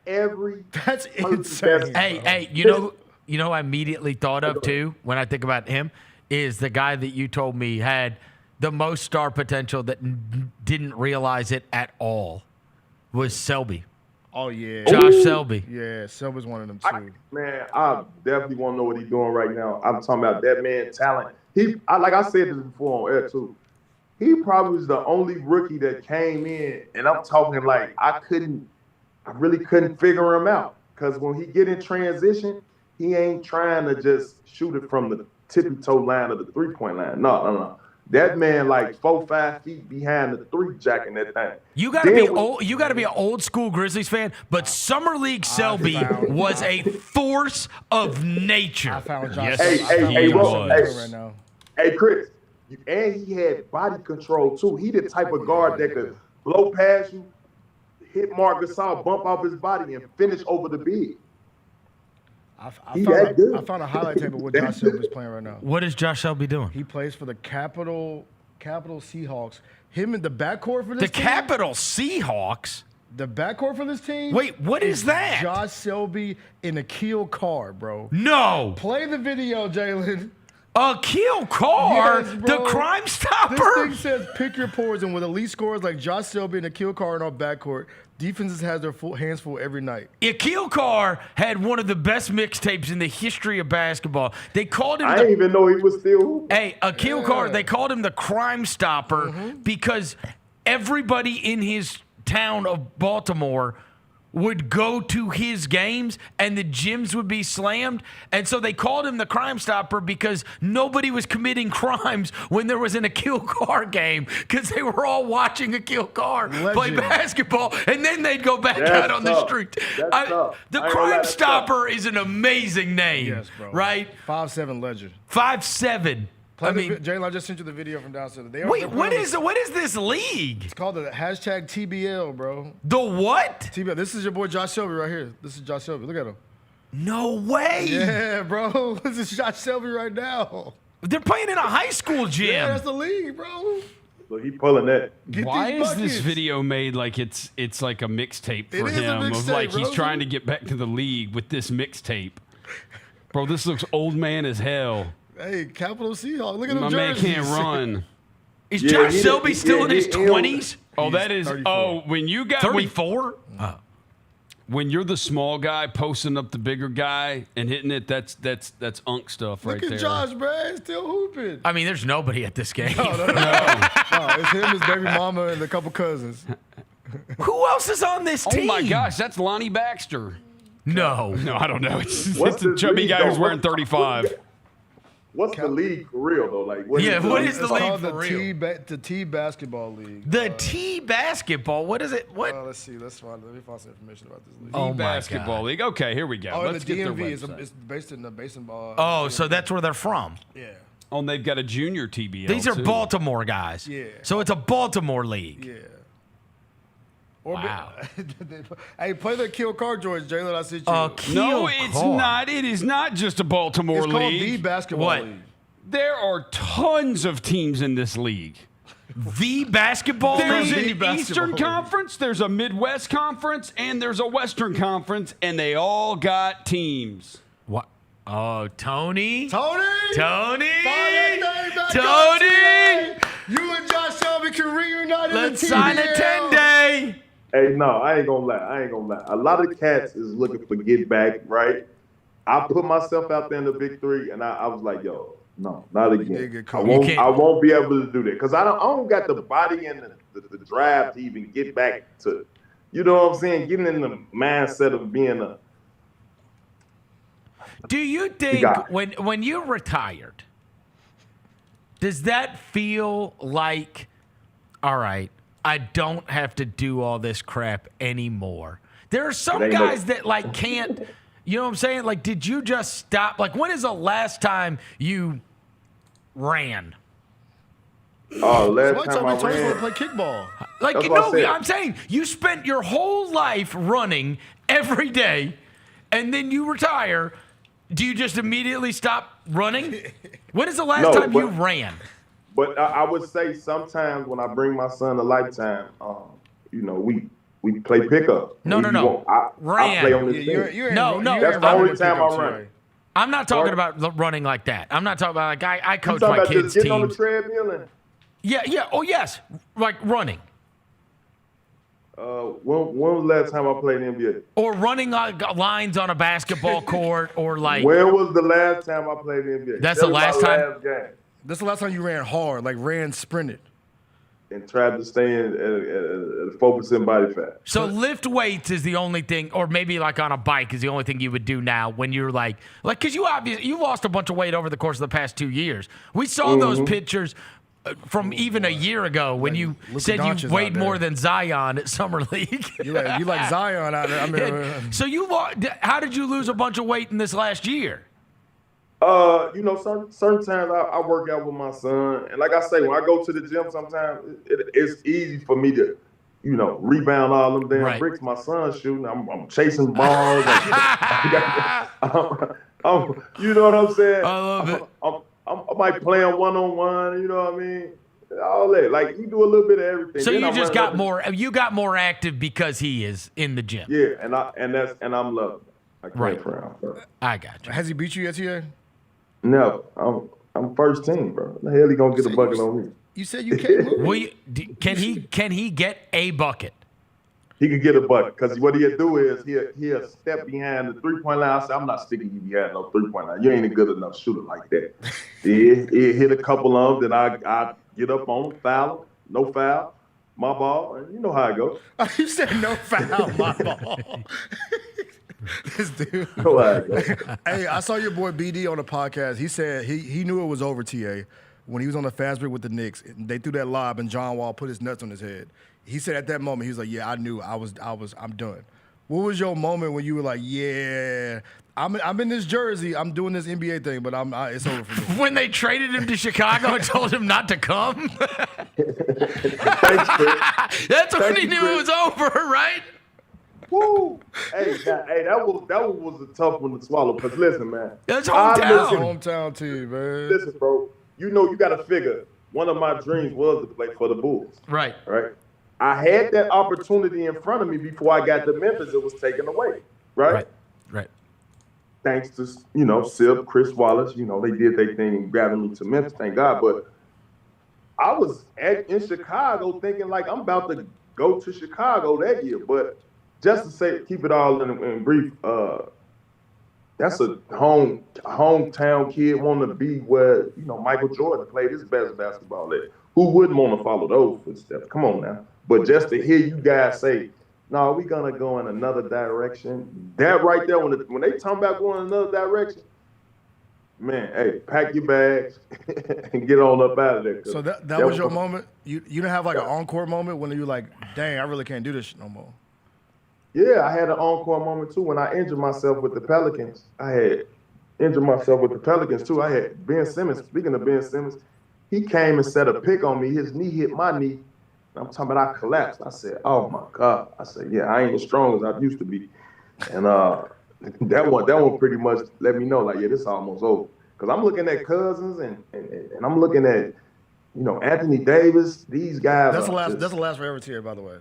every. That's insane. Hey, you know I immediately thought of too when I think about him is the guy that you told me had the most star potential that didn't realize it at all was Selby. Oh, yeah. Josh Selby. Yeah, Selby's one of them, too. I definitely want to know what he's doing right now. I'm talking about that man's talent. Like I said this before on air, too. He probably was the only rookie that came in, and I'm talking like I really couldn't figure him out. Because when he get in transition, he ain't trying to just shoot it from the tippy-toe line of the three-point line. No. That man like 4-5 feet behind the three jacking that thing. You gotta be old. You gotta be an old school Grizzlies fan. But Summer League Selby was a force of nature. I found Josh. Hey, Chris, and he had body control too. He the type of guard that could blow past you, hit Marc Gasol, bump off his body, and finish over the big. I found a highlight tape of what Josh Selby is playing right now. What is Josh Selby doing? He plays for the Capital Seahawks. Him in the backcourt for this team. The Capital Seahawks? The backcourt for this team? Wait, what is that? Josh Selby and Akil Carr, bro. No. Play the video, Jalen. Akil Carr, yes, the Crime Stopper. This thing says pick your poison with elite scorers like Josh Selby and Akil Carr in our backcourt. Defenses has their hands full every night. Akil Carr had one of the best mixtapes in the history of basketball. They called him. I didn't even know he was still. Hey, Akil Carr. They called him the Crime Stopper because everybody in his town of Baltimore would go to his games and the gyms would be slammed. And so they called him the Crime Stopper because nobody was committing crimes when there was an Akil Carr game because they were all watching Akil Carr play basketball and then they'd go back out on the street. The Crime Stopper is an amazing name, yes, bro. Right? 5'7" legend. 5'7". Jalen, I just sent you the video from downstairs. Wait, what is this league? It's called the hashtag TBL, bro. The what? TBL. This is your boy Josh Selby right here. This is Josh Selby. Look at him. No way. Yeah, bro. This is Josh Selby right now. They're playing in a high school gym. Yeah, that's the league, bro. Look, he pulling that. Why is this video made like it's like a mixtape for him? Of like he's trying to get back to the league with this mixtape. Bro, this looks old man as hell. Hey, Capital Seahawks. Look at him. My man can't run. Is Josh Selby still in his 20s? Oh, that is. 34. Oh, when you got 34? When you're the small guy posting up the bigger guy and hitting it, that's unk stuff right there. Look at Josh, man. Still hooping. I mean, there's nobody at this game. No. It's him, his baby mama, and a couple cousins. Who else is on this team? Oh, my gosh. That's Lonnie Baxter. No, I don't know. It's a chubby guy who's wearing 35. What's the league for real though? Like, what is the league for real? The T basketball league. The T basketball. What is it? What? Let's see. Let me find some information about this league. Oh, T basketball league. Okay, here we go. Oh, Let's the get DMV their website. is based in the baseball. Oh, so that's where they're from. Yeah. Oh, and they've got a junior TBL. These are too. Baltimore guys. Yeah. So it's a Baltimore league. Yeah. Wow. Hey, play the Akil Carr, George. Jalen, I sent you. No, it's not. It is not just a Baltimore It's league. called the basketball league. There are tons of teams in this league. The basketball There's league? an Eastern Conference, there's a Midwest Conference, and there's a Western Conference, and they all got teams. What? Oh, Tony? Tony! You and Josh Selby can reunite Let's in the sign a 10-day. Hey, no, I ain't gonna lie. A lot of cats is looking for get back, right? I put myself out there in the big three, and I was like, yo, no, not again. I won't be able to do that because I don't got the body and the drive to even get back to, you know what I'm saying? Getting in the mindset of being a. Do you think when you're retired, does that feel like, all right, I don't have to do all this crap anymore? There are some guys that like can't, you know what I'm saying? Like, did you just stop? Like, when is the last time you ran? Last Somebody time told I me Tony ran. to play kickball. Like, That's you what I know, said. I'm saying you spent your whole life running every day, and then you retire. Do you just immediately stop running? When is the last time you ran? But I would say sometimes when I bring my son to Lifetime, we play pickup. No. I play on this You're team. No. That's the only time I run. I'm not talking about running like that. I'm not talking about like I You coach talking my about kids' just getting on the teams. treadmill and Yeah. Oh yes, like running when was the last time I played in the NBA? or running like lines on a basketball court or like. When was the last time I played in the NBA? That's That the was last my time? last game. That's the last time you ran hard, like sprinted. And tried to stay in at focusing body fat. So lift weights is the only thing, or maybe like on a bike is the only thing you would do now when you're like because you lost a bunch of weight over the course of the past 2 years. We saw those pictures from even a year ago when you said you weighed more than Zion at Summer League. You like Zion out there. I mean, so how did you lose a bunch of weight in this last year? Certain times I work out with my son, and like I say, when I go to the gym, sometimes it's easy for me to, rebound all them damn bricks my son's shooting. I'm chasing balls. You know what I'm saying? I love it. I might play him one-on-one. You know what I mean? All that. Like you do a little bit of everything. So then you just got more. You got more active because he is in the gym. Yeah, and I'm loving it. I can't frown. I got you. Has he beat you yet, TA? No, I'm first team, bro. The hell he gonna get a bucket on me? You said you can't move. Can he get a bucket? He could get a bucket because what he'll do is he'll step behind the 3-point line. I say, I'm not sticking you behind no 3-point line. You ain't a good enough shooter like that. He'll hit a couple of them, then I get up on him, foul him, no foul, my ball, and you know how it goes. You said no foul, my ball. This dude. Hey, I saw your boy BD on the podcast. He said he knew it was over, TA, when he was on the fast break with the Knicks. They threw that lob and John Wall put his nuts on his head. He said at that moment, he was like, yeah, I knew I'm done. What was your moment when you were like, yeah, I'm in this jersey, I'm doing this NBA thing, but it's over for me? When they traded him to Chicago and told him not to come? That's when he knew it was over, right? Woo! Hey, that was a tough one to swallow. Because listen, man, that's hometown. Hometown team, man. Listen, bro, you got to figure. One of my dreams was to play for the Bulls. Right. I had that opportunity in front of me before I got to Memphis. It was taken away. Right. Thanks to Sip, Chris Wallace. They did their thing and grabbing me to Memphis. Thank God. But I was in Chicago thinking like I'm about to go to Chicago that year, but. Just to keep it all in brief, that's a hometown kid wanting to be where Michael Jordan played his best basketball at. Who wouldn't want to follow those footsteps? Come on now. But just to hear you guys say, "No, we're gonna go in another direction," that right there, when they talk about going in another direction, man, hey, pack your bags and get on up out of there. So that was your moment. You didn't have like an encore moment when you were like, "Dang, I really can't do this shit no more." Yeah, I had an encore moment too when I injured myself with the Pelicans. I had injured myself with the Pelicans too. I had Ben Simmons. Speaking of Ben Simmons, he came and set a pick on me. His knee hit my knee. I'm talking about I collapsed. I said, "Oh my God!" I said, "Yeah, I ain't as strong as I used to be." And that one pretty much let me know like, yeah, this is almost over. Because I'm looking at Cousins and I'm looking at Anthony Davis, these guys. That's the last forever tier, by the way.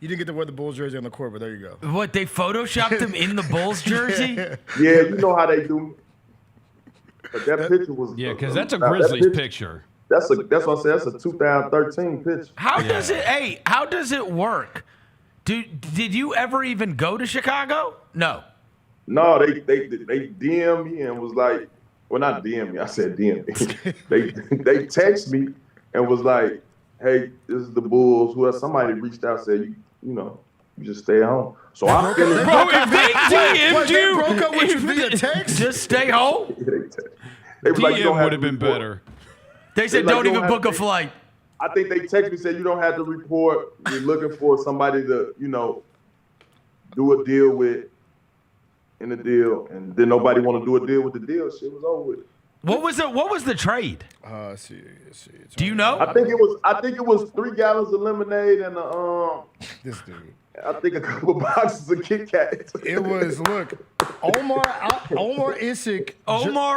You didn't get to wear the Bulls jersey on the court, but there you go. What, they photoshopped him in the Bulls jersey? Yeah, you know how they do. But that picture was because that's a Grizzlies picture. That's what I said. That's a 2013 picture. How does it work? Did you ever even go to Chicago? No. No, they DM me and was like, well, not DM me. I said DM me. they text me and was like, "Hey, this is the Bulls." Who else? Somebody reached out and said, you just stay home. So I finished. Bro, if they DM'd you, broke up with you via text, just stay home. They was like, "You don't DM have would to have been report." better. They said, "Don't even book a flight." I think they texted me said, "You don't have to report. We're looking for somebody to, do a deal with." In the deal, and then nobody want to do a deal with the deal. Shit was over with. What was the trade? Let's see. Do you know? I think it was 3 gallons of lemonade and this dude. I think a couple boxes of Kit Kats. It was Omar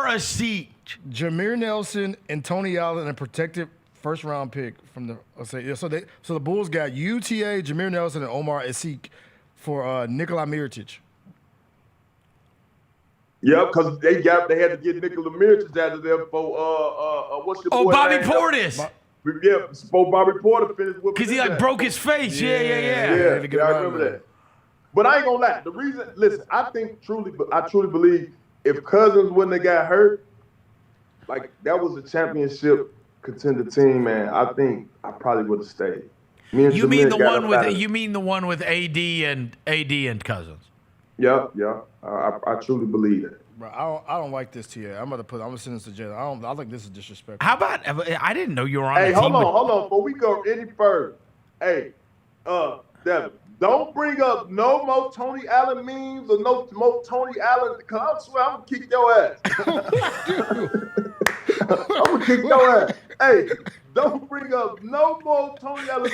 Isaac, Jameer Nelson, and Tony Allen, a protected first-round pick from the. So the Bulls got UTA, Jameer Nelson, and Omar Isaac for Nikola Mirotic. Yeah, because they had to get Nikola Mirotic out of there for what's your boy Bobby name? Portis. Yeah, before Bobby Porter finished with Because he broke his face. Yeah. I remember that. But I ain't gonna lie. The reason, listen, I truly believe if Cousins wouldn't have got hurt, like that was a championship contender team, man. I think I probably would have stayed. You mean the one with AD and Cousins? Yeah. I truly believe that. Bro, I don't like this TA. I'm gonna send this to jail. I think this is disrespectful. How about? I didn't know you were on. Hey, the team hold on. Before we go any further, hey, Devin, don't bring up no more Tony Allen memes or no more Tony Allen. Cause I swear I'm gonna kick your ass. I'm gonna kick your ass. Hey, don't bring up no more Tony Allen.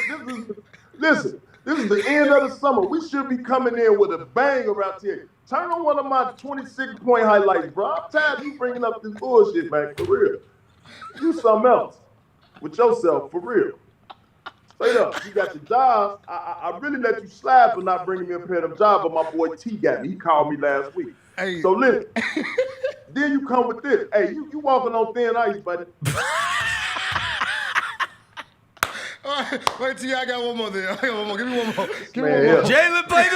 Listen. This is the end of the summer. We should be coming in with a bang around here. Turn on one of my 26-point highlights, bro. I'm tired of you bringing up this bullshit, man. For real. Do something else with yourself, for real. Straight up. You got your jobs. I really let you slide for not bringing me a pair of jobs, but my boy T got me. He called me last week. Hey. So listen. Then you come with this. Hey, you walking on thin ice, buddy. Wait till I got one more there. Give me one more. Jalen, play the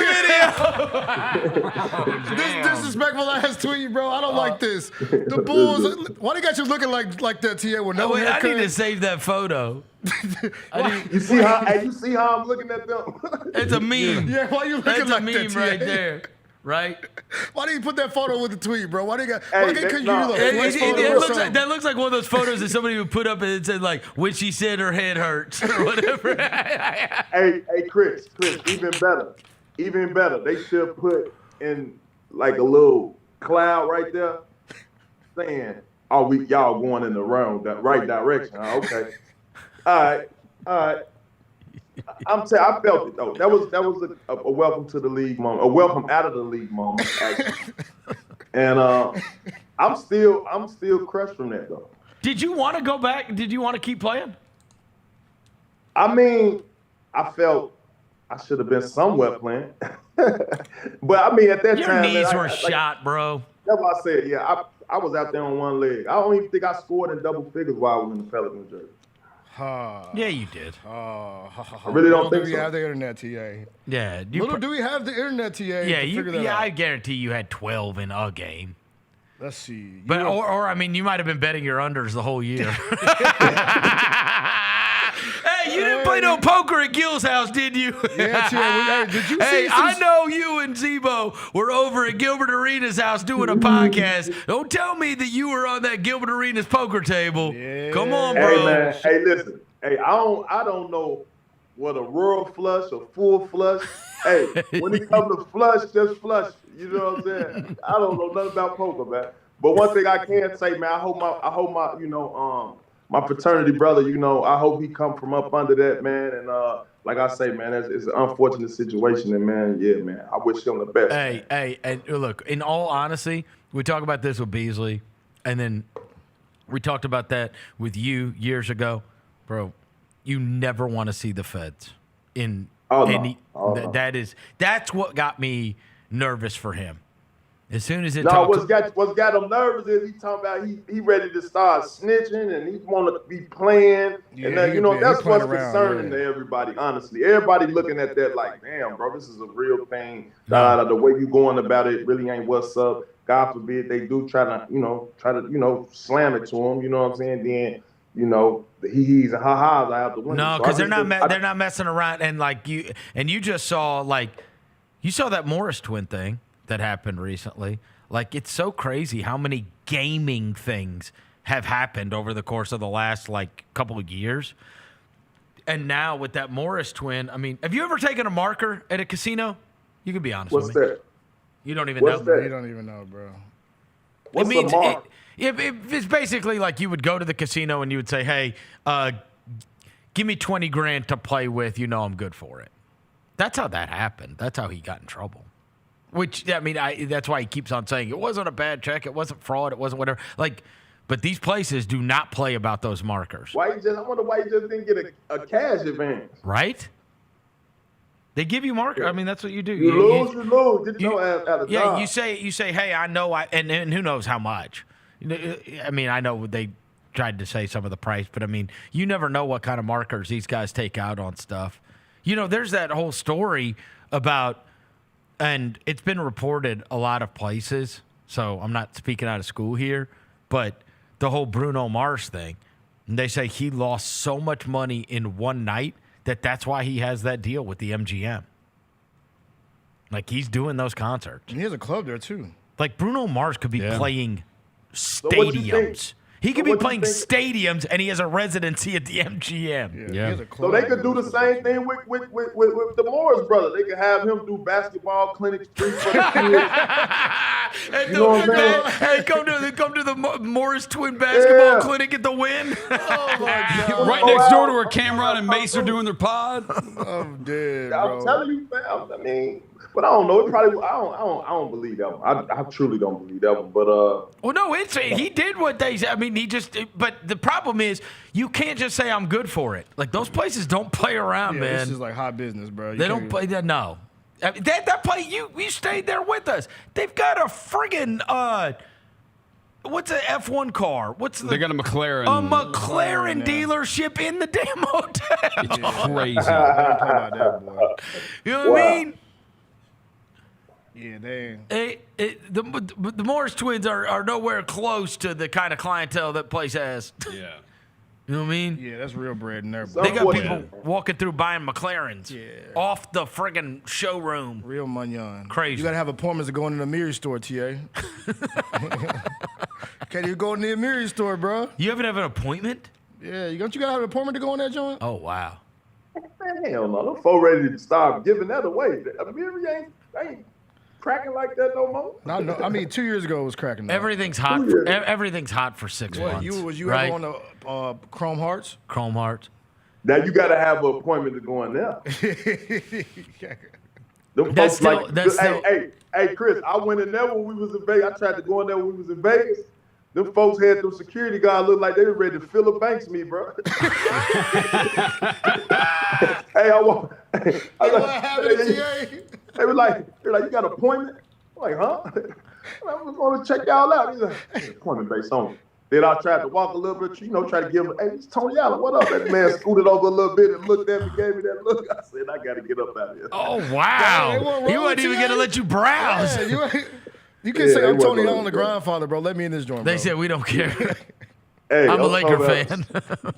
video. This disrespectful ass tweet, bro. I don't like this. The Bulls. Why they got you looking like that, TA? With no haircut? I need to save that photo. You see how I'm looking at them? It's a meme. Yeah, why you looking That's like a that, meme TA? right there. Right? Why did you put that photo with the tweet, bro? Why can't that looks like one of those photos that somebody would put up and it said like when she said her head hurts or whatever. Hey, Chris, even better. They should put in like a little cloud right there saying, "Oh, y'all going in the right direction." Okay, all right. I felt it though. That was a welcome to the league moment, a welcome out of the league moment, actually. And I'm still crushed from that though. Did you want to go back? Did you want to keep playing? I mean, I felt I should have been somewhere playing, but I mean at that your time, knees were shot, bro. That's what I said. Yeah, I was out there on one leg. I don't even think I scored in double figures while I was in the Pelican jersey. Yeah, you did. I really don't think we so. have the internet, TA. Yeah. Do we have the internet, TA? Yeah, I guarantee you had 12 in a game. Let's see. But or I mean, you might have been betting your unders the whole year. Hey, you didn't play no poker at Gil's house, did you? Yeah, TA. Did you Hey, see some... I know you and Zebo were over at Gilbert Arenas' house doing a podcast. Don't tell me that you were on that Gilbert Arenas poker table. Yeah. Come on, bro. Hey man, hey listen. Hey, I don't know what a rural flush or full flush. Hey, when it comes to flush, just flush. You know what I'm saying? I don't know nothing about poker, man. But one thing I can say, man, I hope my my fraternity brother, I hope he come from up under that, man. And like I say, man, it's an unfortunate situation, and man, yeah, man, I wish him the best. Hey, and look, in all honesty, we talk about this with Beasley, and then we talked about that with you years ago, bro. You never want to see the feds in any. That's what got me nervous for him. As soon as it what's got him nervous is he talking about he ready to start snitching and he want to be playing. Yeah, and that's what's concerning to everybody, honestly. Everybody looking at that like, damn, bro, this is a real thing. The way you going about it really ain't what's up. God forbid they do try to slam it to him, you know what I'm saying? Then, the he's and ha-has are out the window. No, because they're not messing around. And like you just saw you saw that Morris twin thing that happened recently. Like, it's so crazy how many gaming things have happened over the course of the last couple of years. And now with that Morris twin, I mean, have you ever taken a marker at a casino? You can be honest with me. What's that? You don't even What's know. that? You don't even know, bro. What's the mark? If it's basically like you would go to the casino and you would say, hey, give me 20 grand to play with. You know I'm good for it. That's how that happened. That's how he got in trouble. Which, I mean, that's why he keeps on saying it wasn't a bad check. It wasn't fraud. It wasn't whatever. But these places do not play about those markers. I wonder why you just didn't get a cash advance. Right? They give you markers. I mean, that's what you do. You lose. Get your ass out of Yeah, job. you say, hey, I know, and who knows how much. I mean, I know they tried to say some of the price, but I mean, you never know what kind of markers these guys take out on stuff. There's that whole story about, and it's been reported a lot of places, so I'm not speaking out of school here, but the whole Bruno Mars thing, and they say he lost so much money in one night that's why he has that deal with the MGM. Like, he's doing those concerts. And he has a club there, too. Like, Bruno Mars could be playing stadiums. He could be playing stadiums, and he has a residency at the MGM. Yeah. So they could do the same thing with the Morris brother. They could have him do basketball clinics free for the kids. You know what I'm saying? Hey, come to the Morris Twin Basketball Clinic at the Wynn. Oh, my God. Right next door to where Cameron and Mace are doing their pod. I'm dead, bro. I'm telling you, man. I mean, but I don't know. It probably. I don't believe that one. I truly don't believe that one. But well, no, he did what they said. I mean, but the problem is you can't just say I'm good for it. Like, those places don't play around, man. This is like hot business, bro. They don't play that. No, I mean, that play. You stayed there with us. They've got a friggin' what's an F1 car? They got a McLaren. A McLaren dealership in the damn hotel. It's crazy. Don't talk about that, boy. You know what I mean? Yeah, they. The Morris twins are nowhere close to the kind of clientele that place has. Yeah. You know what I mean? Yeah, that's real bread in there. They got people walking through buying McLarens off the friggin' showroom. Real money. Crazy. You got to have appointments to go into the Amiri store, TA. Can't you go in the Amiri store, bro? You haven't have an appointment? Yeah, don't you got to have an appointment to go in that joint? Oh, wow. Man, hell no. Them folks ready to start giving that away. Amiri ain't cracking like that no more. No, I mean, 2 years ago it was cracking. Though. Everything's hot. Everything's hot for 6 months. Was you right? ever on the Chrome Hearts? Chrome Hearts. Now you got to have an appointment to go in there. That's still, hey, Chris, I went in there when we was in Vegas. I tried to go in there when we was in Vegas. Them folks had them security guards look like they were ready to fill a banks me, bro. Hey, they were like, you got an appointment? I'm like, huh? I was going to check y'all out. He's like, appointment based on. Then I tried to walk a little bit, try to give him, hey, it's Tony Allen, what up? That man scooted over a little bit and looked at me, gave me that look. I said, I got to get up out of here. Oh, wow. He wasn't even going to let you browse. Yeah, you can say I'm Tony Allen, the grandfather, bro. Let me in this joint, bro. They said we don't care. Hey, I'm a Laker fan.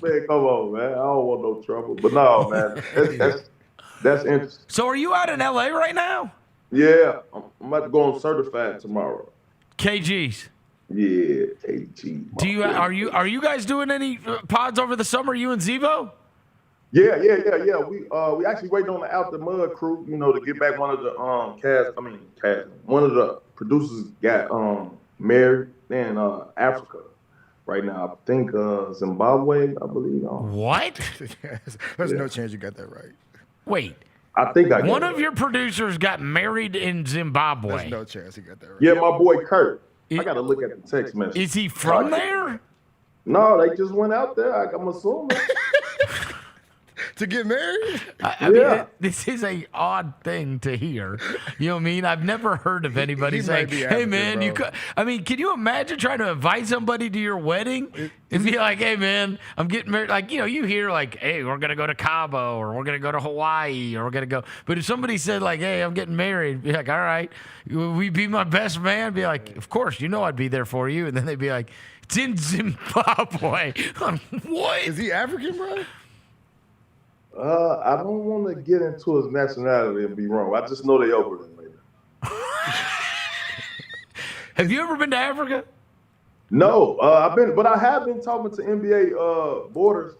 Man, come on, man. I don't want no trouble. But no, man, that's interesting. So are you out in L.A. right now? Yeah, I'm about to go on certified tomorrow. KGs. Yeah, KG. Are you guys doing any pods over the summer? You and Zevo? Yeah. We actually waiting on the Out the Mud crew, to get back. One of the one of the producers got married in Africa right now. I think Zimbabwe, I believe. What? There's no chance you got that right. Wait. I think I got one of your producers got married in Zimbabwe. There's no chance he got that right. Yeah, my boy Kurt. I got to look at the text message. Is he from there? No, they just went out there. I'm assuming. To get married? I mean, this is a odd thing to hear. You know what I mean? I've never heard of anybody saying, "Hey, man, can you imagine trying to invite somebody to your wedding and be like, "Hey, man, I'm getting married." Like, you hear like, "Hey, we're gonna go to Cabo, or we're gonna go to Hawaii, or we're gonna go." But if somebody said like, "Hey, I'm getting married," be like, "All right, will we be my best man?" Be like, "Of course, I'd be there for you." And then they'd be like, "It's in Zimbabwe." What? Is he African, bro? I don't want to get into his nationality and be wrong. I just know they over there later. Have you ever been to Africa? No, I have been talking to NBA boarders.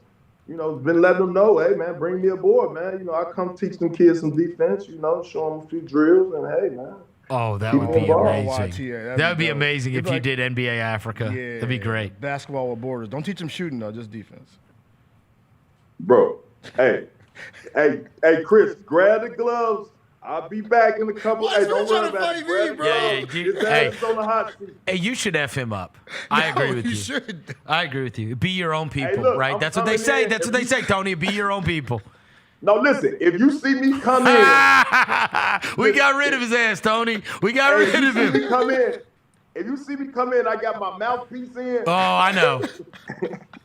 Been letting them know, hey man, bring me aboard, man. I come teach them kids some defense. Show them a few drills, and hey man, Oh, that would be amazing. YTA, That would be dope. amazing It'd if be you did NBA Africa. Yeah, That'd be great. Basketball with borders. Don't teach them shooting though, just defense. Bro, hey, Chris, grab the gloves. I'll be back in a couple. Hey, don't worry about it. Grab the gloves. His ass is on the hot seat. Hey, you should F him up. I agree with you. You should. I agree with you. Be your own people, look, right? I'm That's what they coming say. in. That's what they say, Tony. Be your own people. No, listen. If you see me come in, we got rid of his ass, Tony. We got rid of him. If you see me come in, I got my mouthpiece in. Oh, I know.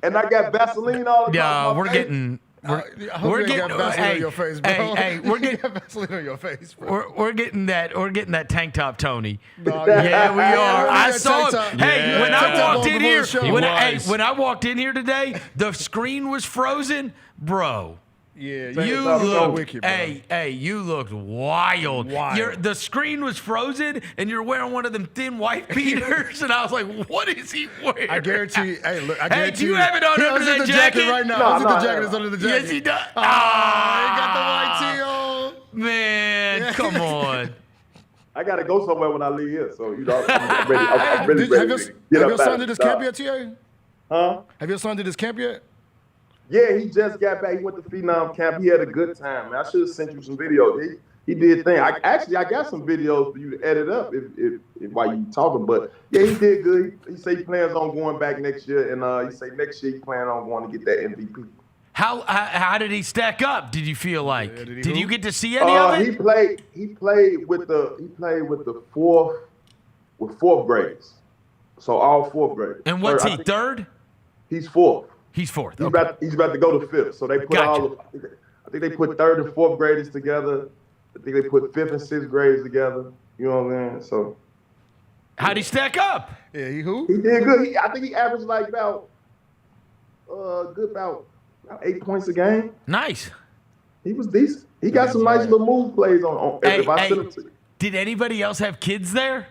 And I got Vaseline all across Yeah, my we're face. getting. We're getting Vaseline on your face, bro. Hey, we're getting Vaseline on your face, bro. we're getting that tank top, Tony. Dog, Yeah, we are. I that saw tank it. top. Hey, Yeah. when I Tank top walked on in before here, the show. when I walked in here today, the screen was frozen, bro. Yeah, You looked, wicked, bro. hey, you looked wild. The screen was frozen, and you're wearing one of them thin white beaters, and I was like, "What is he wearing?" I guarantee. Hey, look. I Hey, guarantee do you have it on he under that the jacket? right now. No, The jacket is under the jacket. Yes, he does. He got the white tee on. Man, come on. I gotta go somewhere when I leave here, so you know I'm ready. I'm really Have ready. your, to have get your up son out did of his the camp job. yet, TA? Huh? Have your son did his camp yet? Yeah, he just got back. He went to Phenom camp. He had a good time, man. I should have sent you some videos. He did thing. I got some videos for you to edit up if while you talking. But yeah, he did good. He said he plans on going back next year, and he said next year he plans on going to get that MVP. How did he stack up? Did you feel like? Did you get to see any of it? He played with the fourth graders. So all fourth graders. And what's he, third? He's fourth. He's fourth. He's, Okay. he's about to go to fifth. So they put Gotcha. I think they put third and fourth graders together. I think they put fifth and sixth grades together. You know what I'm saying? So How'd he stack up? Yeah, he who? he did good. I think he averaged like about 8 points a game. Nice. He was decent. He got some nice little move plays on if I sent him to you. Did anybody else have kids there?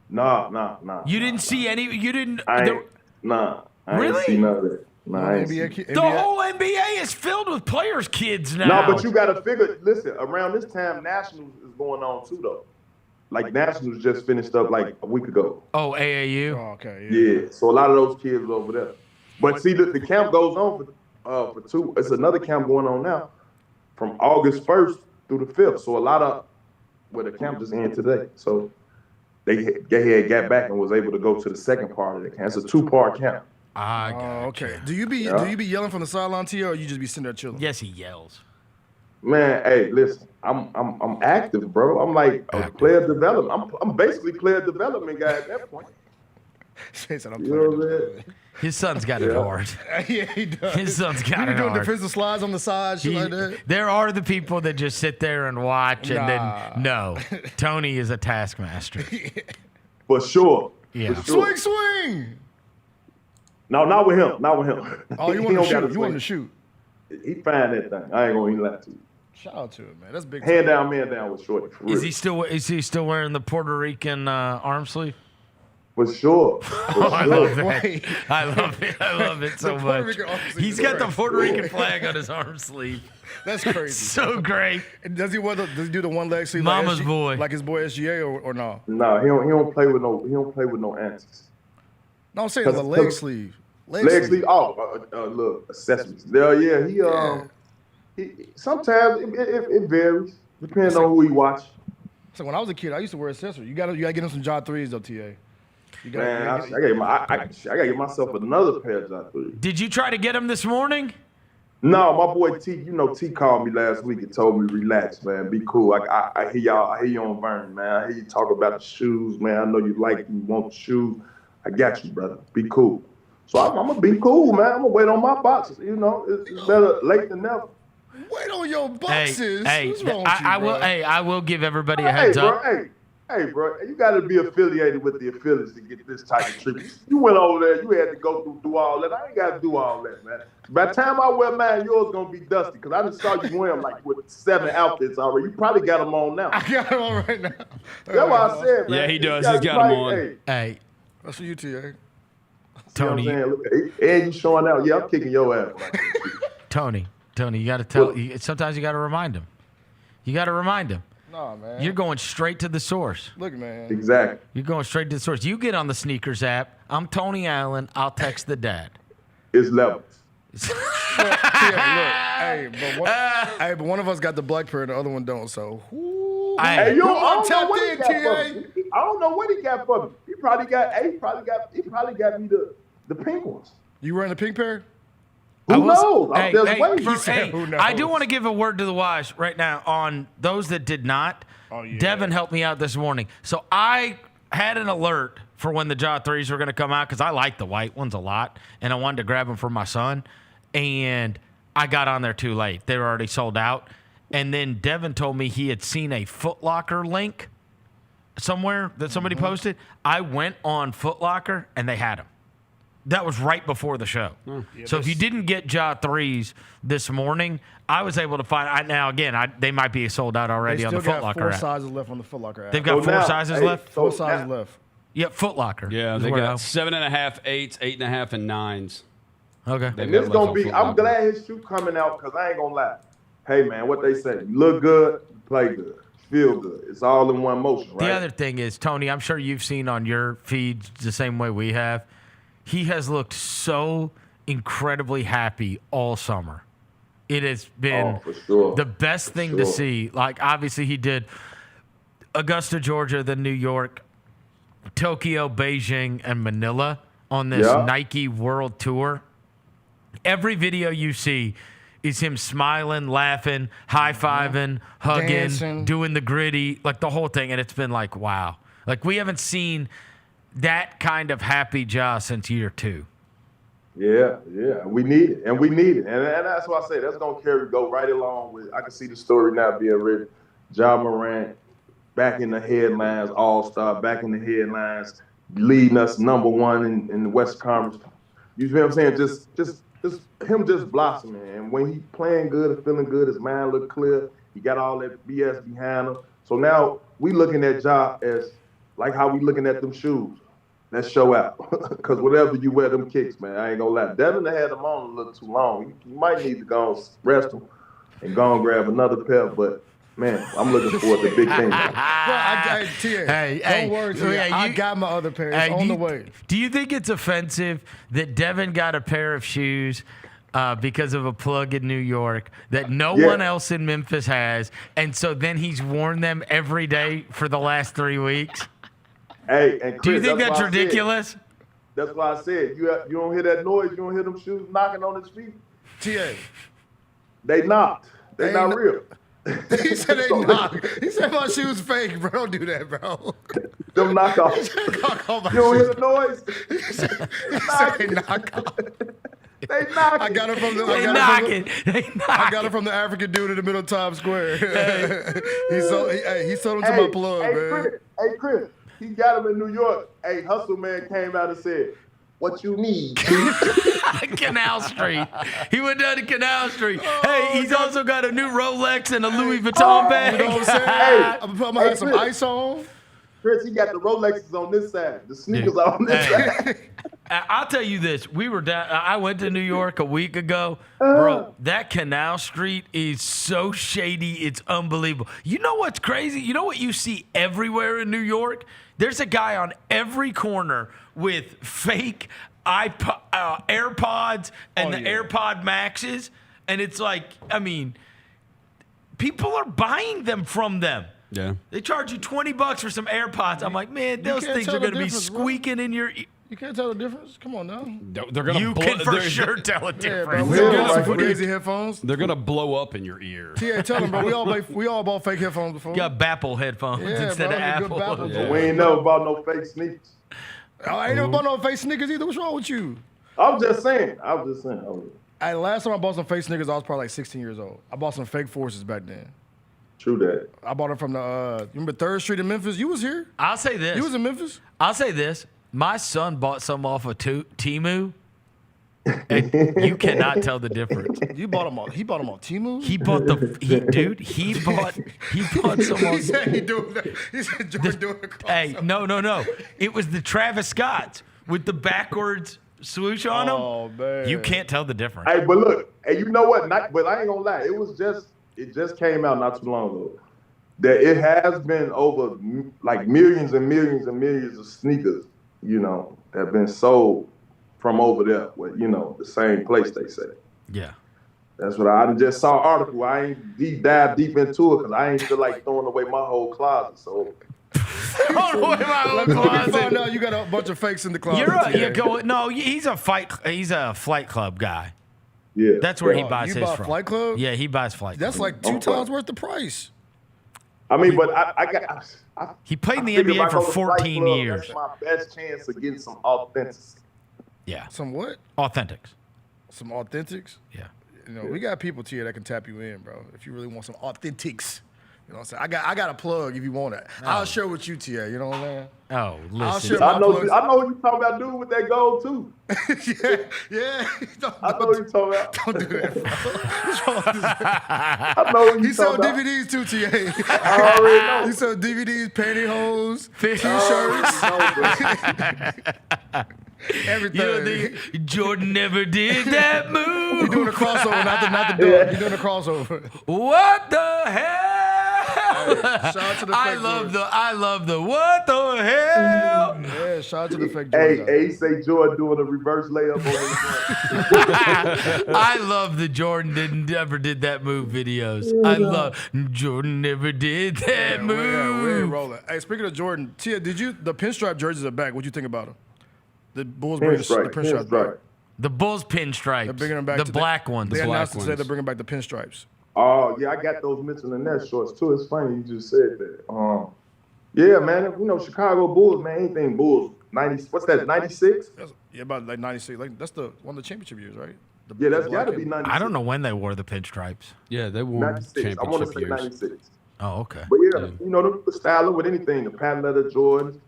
Nah. You didn't see any. You didn't. I there- ain't, nah. I Really? ain't see none of that. Nah, I ain't see. the whole NBA is filled with players' kids now. No, but you got to figure. Listen, around this time, Nationals is going on too, though. Like Nationals just finished up like a week ago. Oh, AAU. Oh, okay. Yeah, so a lot of those kids are over there. But see, the camp goes on for two. It's another camp going on now, from August 1st through the 5th. So a lot of the camp just ended today. So they had got back and was able to go to the second part of the camp. It's a 2-part camp. Oh, okay. Do you be yelling from the sideline, T, or you just be sitting there chilling? Yes, he yells. Man, hey, listen, I'm active, bro. I'm like a player development. I'm basically player development guy at that point. Said I'm You know what I'm saying? His son's got it hard. Yeah, he does. His son's got You it doing hard. defensive slides on the side, shit like that? There are the people that just sit there and watch, and Nah. then no. Tony is a taskmaster. For sure. Yeah. For sure. Swing! No, not with him. Not with him. Oh, you He want to don't shoot? gotta You want to swing. shoot? He find that thing. I ain't gonna even lie to you. Shout out to him, man. That's big. Hand time. down, man down with Shorty. For real. Is he still wearing the Puerto Rican arm sleeve? For sure. I love that. I love it. I love it so The Puerto much. Rican arm sleeve He's is got the great. Puerto Rican flag on his arm sleeve. That's crazy. So great. And does he do the one leg sleeve? Mama's like boy. like his boy SGA or no? No, he don't play with no antics. No, I'm saying the leg sleeve. Leg sleeve. Oh, look, accessories. Yeah, he sometimes it varies depending on who he watch. So when I was a kid, I used to wear accessories. You gotta get him some John 3s though, TA. You gotta, Man, you I gotta get myself another pair of John 3. Did you try to get him this morning? No, my boy T, T called me last week and told me relax, man, be cool. I hear y'all, I hear you on Vernon, man. I hear you talk about the shoes, man. I know you want the shoes. I got you, brother. Be cool. So I'm gonna be cool, man. I'm gonna wait on my boxes. It's better late than never. Wait on your boxes. Hey, What's wrong with you, I will. bro? Hey, I will give everybody a heads up. Hey, bro, you got to be affiliated with the affiliates to get this type of treatment. You went over there, you had to go through all that. I ain't got to do all that, man. By the time I wear mine, yours going to be dusty because I just saw you wear them like with 7 outfits already. You probably got them on now. I got him on right now. That's what I said, man. Yeah, he does. You He's got them on. Hey, That's for you, TA. Tony. You know what I'm saying? Look, and you showing out. Yeah, I'm kicking your ass. Tony, you got to tell. Sometimes you got to remind him. You got to remind him. Nah, man. You're going straight to the source. Look, man. Exactly. You're going straight to the source. You get on the Sneakers app. I'm Tony Allen. I'll text the dad. It's levels. Hey, but one of us got the black pair and the other one don't. So, Hey, yo, I don't know what he got for me. I don't know what he got for me. He probably got me the pink ones. You wearing the pink pair? Who knows? Hey, There's hey, ways. hey, I do want to give a word to the wise right now on those that did not. Devin helped me out this morning. So I had an alert for when the Jaw 3s were going to come out because I like the white ones a lot, and I wanted to grab them for my son. And I got on there too late. They were already sold out. And then Devin told me he had seen a Foot Locker link somewhere that somebody posted. I went on Foot Locker, and they had them. That was right before the show. So if you didn't get Jaw 3s this morning, I was able to find. Now again, they might be sold out already on the Foot Locker Four app. sizes left on the Foot Locker app. They've got four sizes left. Four sizes left. Yep, Foot Locker. Yeah, they got 7.5, 8s, 8.5, and 9s. Okay. And this gonna be. I'm glad his shoe coming out because I ain't gonna lie. Hey man, what they say? You look good, play good, feel good. It's all in one motion, right? The other thing is, Tony, I'm sure you've seen on your feeds the same way we have. He has looked so incredibly happy all summer. It has been the best thing to see. Like, obviously, he did Augusta, Georgia, then New York, Tokyo, Beijing, and Manila on this Nike World Tour. Every video you see is him smiling, laughing, high-fiving, hugging, dancing, doing the gritty, like the whole thing. And it's been like, wow. Like, we haven't seen that kind of happy Jaw since year 2. Yeah, we need it, and that's why I say that's gonna go right along with. I can see the story now being written. Ja Morant back in the headlines, All-Star back in the headlines, leading us number 1 in the West Conference. You feel what I'm saying? Just him just blossoming, and when he playing good and feeling good, his mind look clear. He got all that BS behind him. So now we looking at Ja as like how we looking at them shoes. Let's show out. Because whatever you wear them kicks, man, I ain't gonna lie. Devin had them on a little too long. You might need to go and rest them and go and grab another pair. But, man, I'm looking forward to big things. Don't worry, Tia. I got my other pair. It's on the way. Do you think it's offensive that Devin got a pair of shoes because of a plug in New York that no one else in Memphis has, and so then he's worn them every day for the last 3 weeks? Hey, and Chris, do you think that's ridiculous? That's why I said you don't hear that noise. You don't hear them shoes knocking on his feet. TA. They knocked. They not real. He said they knocked. He said my shoes fake, bro. Don't do that, bro. Them knockoffs. You don't hear the noise? He said they knock off. They knocking. I got it from the. I got it from the African dude in the middle of Times Square. he sold them to my plug, man. Chris. He got him in New York. Hey, Hustle Man came out and said, "What you need?" Canal Street. He went down to Canal Street. Hey, he's also got a new Rolex and a Louis Vuitton bag. You know what I'm saying? I'm gonna have some ice on. Chris, he got the Rolexes on this side. The sneakers are on this side. I'll tell you this. We were down. I went to New York a week ago. Bro, that Canal Street is so shady. It's unbelievable. You know what's crazy? You know what you see everywhere in New York? There's a guy on every corner with fake AirPods and AirPod Maxes. And it's like, I mean, people are buying them from them. Yeah. They charge you $20 for some AirPods. I'm like, man, those things are going to be squeaking in your ear. You can't tell the difference? Come on now. They're gonna you can for sure tell a difference. We all got some Fugazi headphones. They're gonna blow up in your ear. Yeah, tell them, bro. We all bought fake headphones before. You got Bapple headphones instead of Apple. We ain't never bought no fake sneakers. I ain't never bought no fake sneakers either. What's wrong with you? I'm just saying. Hey, last time I bought some fake sneakers, I was probably like 16 years old. I bought some fake Forces back then. True that. I bought them from the, remember 3rd Street in Memphis? You was here. I'll say this. You was in Memphis? I'll say this. My son bought some off of Temu, and you cannot tell the difference. You bought them on? He bought them on Temu. He bought He bought some on. He said Jordan doing a crossover. Hey, no. It was the Travis Scotts with the backwards swoosh on them. Oh man, you can't tell the difference. Hey, but look, hey, you know what? But I ain't gonna lie. It just came out not too long ago. that it has been over like millions and millions and millions of sneakers, that have been sold from over there, with, the same place they say. Yeah. That's what I just saw an article. I ain't dive deep into it because I ain't feel like throwing away my whole closet. So throwing away my whole Let me closet. find out you got a bunch of fakes in the closet. He's a flight club guy. Yeah. That's where he buys you his buy from. Flight Club? Yeah, he buys Flight Club. That's like 2 times worth the price. I mean, but he played in the figured if NBA I for go to Flight 14 Club, years. That's my best chance of getting some authentics. Yeah. Some what? Authentics. Some authentics? Yeah. We got people here that can tap you in, bro. If you really want some authentics. You know what I'm saying? I got a plug if you want it. I'll share with you, TA. You know what I'm saying? Oh, listen. I'll share my plugs. I know what you're talking about, dude, with that gold, too. Yeah. I know what you're talking about. Don't do that, bro. I know what He you're sell talking about. DVDs too, TA. I already know. He sell DVDs, pantyhose, T-shirts. Everything. Jordan never did that move. You're doing a crossover, not the dog. You're doing a crossover. What the hell? Shout out to the I love the what the hell? Yeah, shout out to the fake Hey, Jordan. he say Jordan doing a reverse layup on his I love the Jordan never did that move videos. I love Jordan never did that move. We're rolling. Hey, speaking of Jordan, Tia, the pinstripe jerseys are back. What you think about them? The Bulls bringing the pinstripes back. The Bulls pinstripes. They're bringing them back. The black ones. They announced today they're bringing back the pinstripes. Oh, yeah, I got those Miscellaneous shorts, too. It's funny you just said that. Yeah, man, Chicago Bulls, man, anything Bulls. 90, what's that, 96? Yeah, about like 96. Like, that's one of the championship years, right? That's got to be 96. I don't know when they wore the pinstripes. Yeah, they wore 96. I want to say 96. Oh, okay. But yeah, the style with anything, the patent leather Jordans,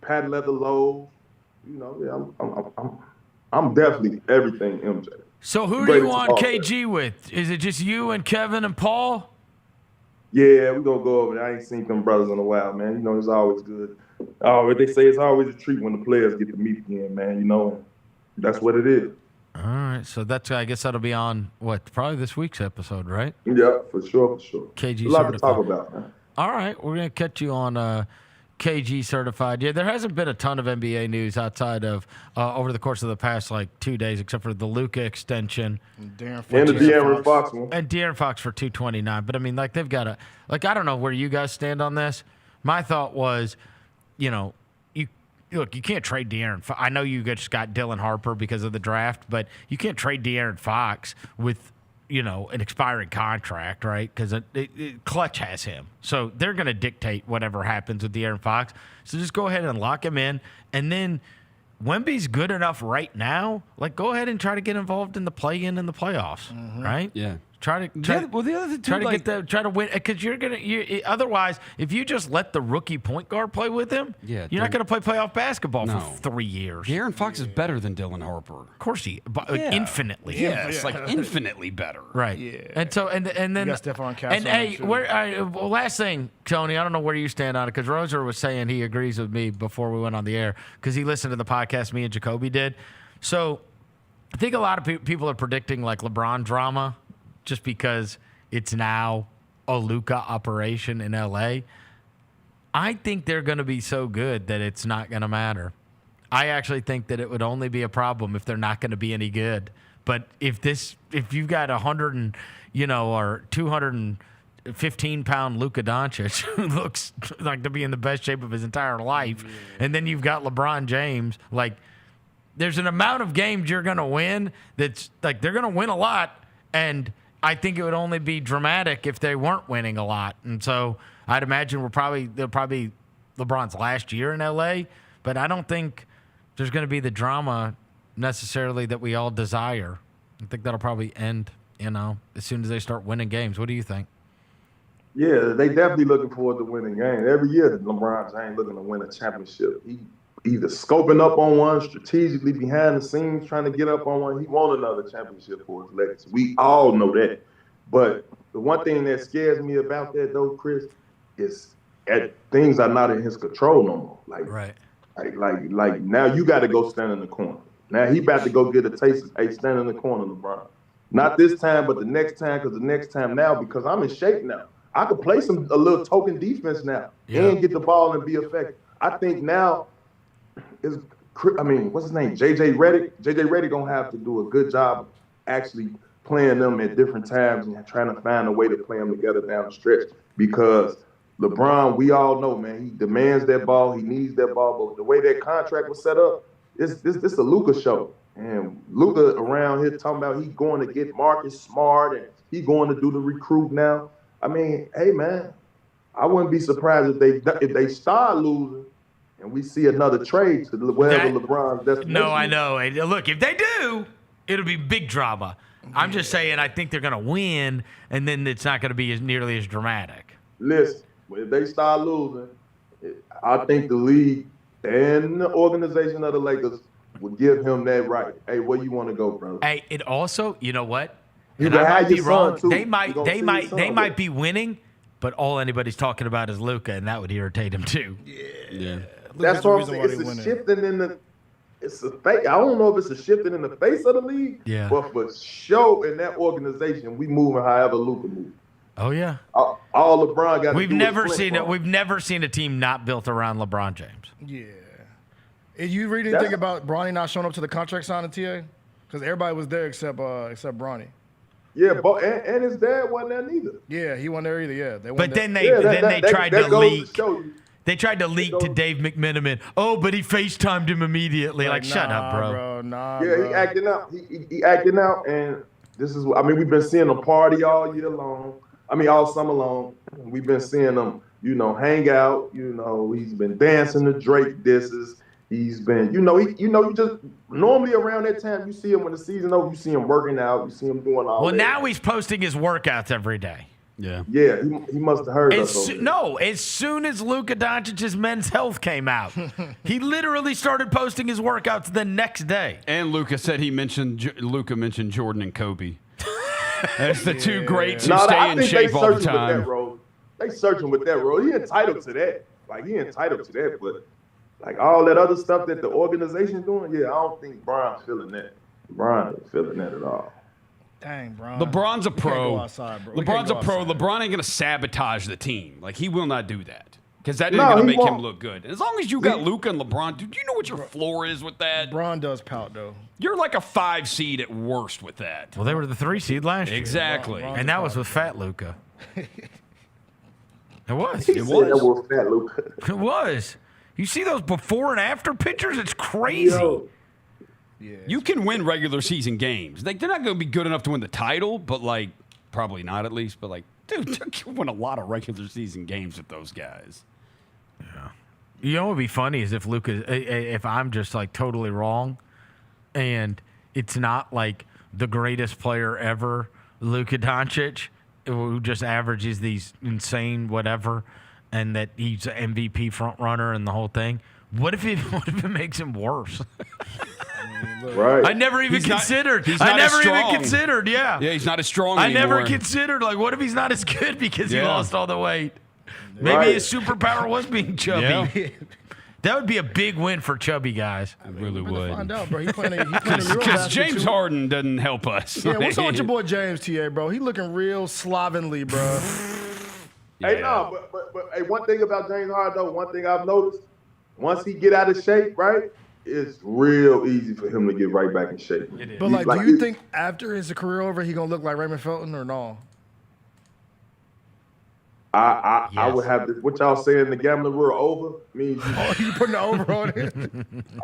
patent leather lows, I'm definitely everything MJ. So who do you want KG with? Is it just you and Kevin and Paul? Yeah, we're going to go over there. I ain't seen them brothers in a while, man. It's always good. They say it's always a treat when the players get to meet again, man. That's what it is. All right, so I guess that'll be on, probably this week's episode, right? Yeah, for sure. KG a lot certified. to talk about, man. All right, we're going to catch you on KG certified. Yeah, there hasn't been a ton of NBA news outside of over the course of the past 2 days, except for the Luka extension And the De'Aaron Fox one. and De'Aaron Fox for $229. But I mean, they've got a I don't know where you guys stand on this. My thought was, you can't trade De'Aaron. I know you just got Dylan Harper because of the draft, but you can't trade De'Aaron Fox with an expiring contract, right? Because Clutch has him. So they're going to dictate whatever happens with De'Aaron Fox. So just go ahead and lock him in. And then Wemby's good enough right now. Go ahead and try to get involved in the play-in and the playoffs, right? Yeah. Try to the other thing try to try to win because otherwise if you just let the rookie point guard play with him, you're not going to play playoff basketball for 3 years. De'Aaron Fox is better than Dylan Harper. Of course infinitely. Yes, infinitely better. Right. Yeah. And so and then You got Stephon Castle and on it, too. last thing, Tony, I don't know where you stand on it because Roser was saying he agrees with me before we went on the air because he listened to the podcast me and Jacoby did. So I think a lot of people are predicting LeBron drama. Just because it's now a Luka operation in LA, I think they're going to be so good that it's not going to matter. I actually think that it would only be a problem if they're not going to be any good. But if you've got 100 or 215-pound Luka Doncic who looks like to be in the best shape of his entire life, and then you've got LeBron James, there's an amount of games you're going to win that's they're going to win a lot, and I think it would only be dramatic if they weren't winning a lot. And so I'd imagine they'll probably LeBron's last year in LA, but I don't think there's going to be the drama necessarily that we all desire. I think that'll probably end, as soon as they start winning games. What do you think? Yeah, they definitely looking forward to winning games. Every year, LeBron James looking to win a championship. He either scoping up on one, strategically behind the scenes, trying to get up on one. He won another championship for his legacy. We all know that. But the one thing that scares me about that, though, Chris, is things are not in his control no more. Like now you got to go stand in the corner. Now he about to go get a taste of, hey, stand in the corner, LeBron. Not this time, but the next time, because I'm in shape now. I could play a little token defense now and get the ball and be effective. I think now what's his name? JJ Redick. JJ Redick gonna have to do a good job actually playing them at different times and trying to find a way to play them together down the stretch. Because LeBron, we all know, man, he demands that ball, he needs that ball, but the way that contract was set up, it's a Luka show. And Luka around here talking about he going to get Marcus Smart and he going to do the recruit now. I mean, hey man, I wouldn't be surprised if they start losing and we see another trade to wherever LeBron's destination. No, I know. And look, if they do, it'll be big drama. I'm just saying I think they're going to win, and then it's not going to be nearly as dramatic. Listen, if they start losing, I think the league and the organization of the Lakers would give him that right. Hey, where you want to go, brother? Hey, it also, you know what? You And I might be wrong. too. They might be. be winning, but all anybody's talking about is Luka, and that would irritate him too. Yeah. That's what I'm saying. It's a shifting in the. It's a face. I don't know if it's a shifting in the face of the league. Yeah. But for sure in that organization, we moving however Luka moves. Oh yeah. All LeBron got. We've never seen it. We've never seen a team not built around LeBron James. Yeah. And you read anything about Bronny not showing up to the contract signing, TA? Because everybody was there except Bronny. Yeah, but and his dad wasn't there neither. Yeah, he wasn't there either. Yeah, But then they tried to leak. They tried to leak to Dave McMenamin. Oh, but he FaceTimed him immediately. Like, shut up, bro. He acting out. He acting out, and this is. I mean, we've been seeing him party all year long. I mean, all summer long. We've been seeing him, hang out. He's been dancing to Drake disses. He's been, you just normally around that time you see him when the season over. You see him working out. You see him doing all. Well, that. now he's posting his workouts every day. Yeah. Yeah, he must have heard us. As soon as Luka Doncic's Men's Health came out, he literally started posting his workouts the next day. And Luka said Luka mentioned Jordan and Kobe. That's the two greats who stay in shape all the time. They searching with that role. He entitled to that. He entitled to that. But all that other stuff that the organization doing, I don't think Bron's feeling that. Bron ain't feeling that at all. Dang, Bron. LeBron's a pro. LeBron's a pro. Outside. LeBron ain't going to sabotage the team. He will not do that. Because that ain't going to make him look good. As long as you got Luka and LeBron, dude, you know what your floor is with that? LeBron does pout, though. You're like a 5 seed at worst with that. Well, they were the 3 seed last year. Exactly. And that was with Fat Luka. It was. It was Fat Luka. It was. You see those before and after pictures? It's crazy. Yo. Yeah. You can win regular season games. They're not going to be good enough to win the title, but probably not at least. But dude, you can win a lot of regular season games with those guys. Yeah. You know what would be funny is if if I'm just totally wrong, and it's not the greatest player ever, Luka Doncic, who just averages these insane whatever, and that he's an MVP front runner and the whole thing. What if it makes him worse? Right. I never even considered. He's not as strong. Yeah. Yeah, he's not as strong I anymore. never considered, what if he's not as good because he lost all the weight? Maybe Right. his superpower was being chubby. Yeah. That would be a big win for chubby guys. It really would. Find out, bro. He playing Euro Because basket, James too. Harden doesn't help us. Yeah, what's up with your boy James, TA, bro? He looking real slovenly, bro. Hey, no, but hey, one thing about James Harden, though, one thing I've noticed, once he get out of shape, right, it's real easy for him to get right back in shape. But do you think after his career over, he gonna look like Raymond Felton or no? I would have to. What y'all saying? The gambling rule over means you putting the over on it?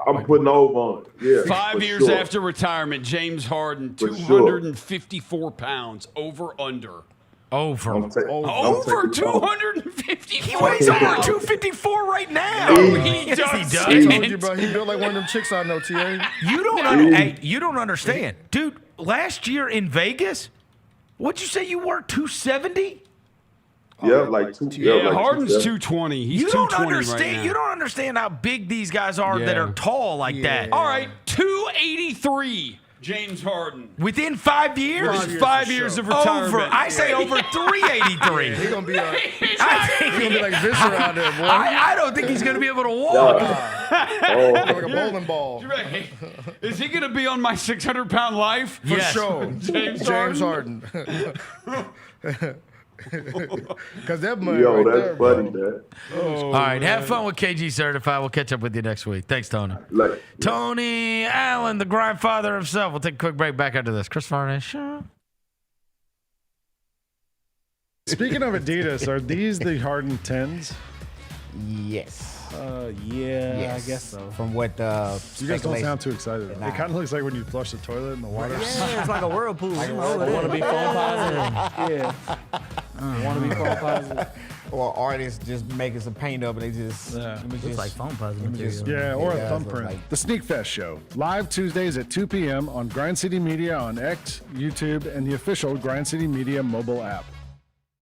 I'm putting the over on it. Yeah. 5 years after retirement, James Harden, For 254 pounds, over under. Over. I'm Over taking over. 250. He weighs over 254 right now. He Yes, does. he does. I told you, bro. He built like one of them chicks I know, TA. You don't understand. Dude, last year in Vegas, what'd you say you were, 270? Yeah, like two. Yeah, Harden's 220. He's You don't 220 understand. right now. You don't understand how big these guys are that Yeah. are tall like that. All right, 283. James Harden. Within 5 years? This is 5 years of retirement. Over. I say over 383. He gonna be I think he gonna be like Visser out there, boy. I don't think he's going to be able to walk. Like a bowling ball. Right. Is he going to be on my 600-pound life? For sure. James James Harden. Because that money Yo, right that's there, funny, bro. man. All right, have fun with KG Certified. We'll catch up with you next week. Thanks, Tony. Tony Allen, the grindfather himself. We'll take a quick break back after this. Chris Vernon Show. Speaking of Adidas, are these the Harden 10s? Yes. Yeah, Yes. I guess so. From what You guys don't sound too excited. It kind of looks like when you flush the toilet in the water. Yeah, it's like a whirlpool. Like a Want whirlpool. to be phone positive? Yeah. Want to be phone positive? Or artists just making some paint up and they just Looks like phone positive Yeah, or a thumbprint. The Sneak Fest Show, live Tuesdays at 2 p.m. on Grind City Media on X, YouTube, and the official Grind City Media mobile app.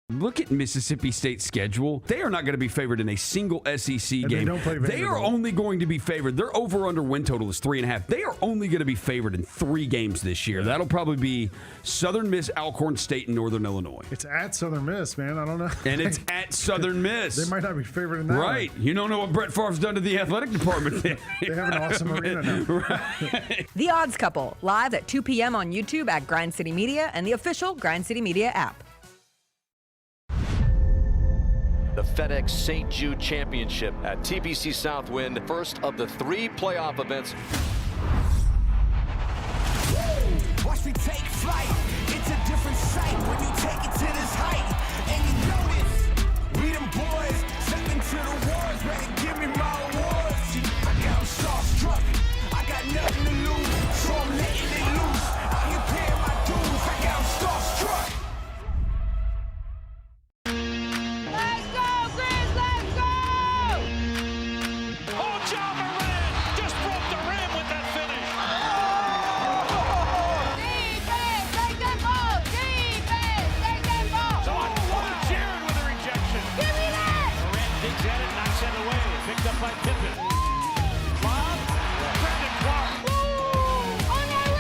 Look at Mississippi State's schedule. They are not going to be favored in a single SEC And game. they don't play They are Vanderbilt. only going to be favored. Their over-under win total is 3.5. They are only going to be favored in 3 games this year. That'll probably be Southern Miss, Alcorn State, and Northern Illinois. It's at Southern Miss, man. I don't know. And it's at Southern Miss. They might not be favored in that. Right. You don't know what Brett Favre's done to the athletic department. They have an awesome arena now. Right. The Odds Couple, live at 2 p.m. on YouTube at Grind City Media and the official Grind City Media app. The FedEx St. Jude Championship at TPC Southwind, first of the 3 playoff events. Watch me take flight. It's a different sight when you take it to this height. And you notice, we them boys stepping to the wars, ready to give me my awards. See, I got them starstruck. I got nothing to lose, so I'm letting it loose. Out here paying my dues. I got them starstruck. Let's go, Grizz, let's go! Oh, John Moran just broke the rim with that finish. Defense, take them ball! Defense, take them ball! So Jared with a rejection. Give me that! Moran digs at it, knocks it away. Picked up by Pippen. Bob, Brandon Clark. On that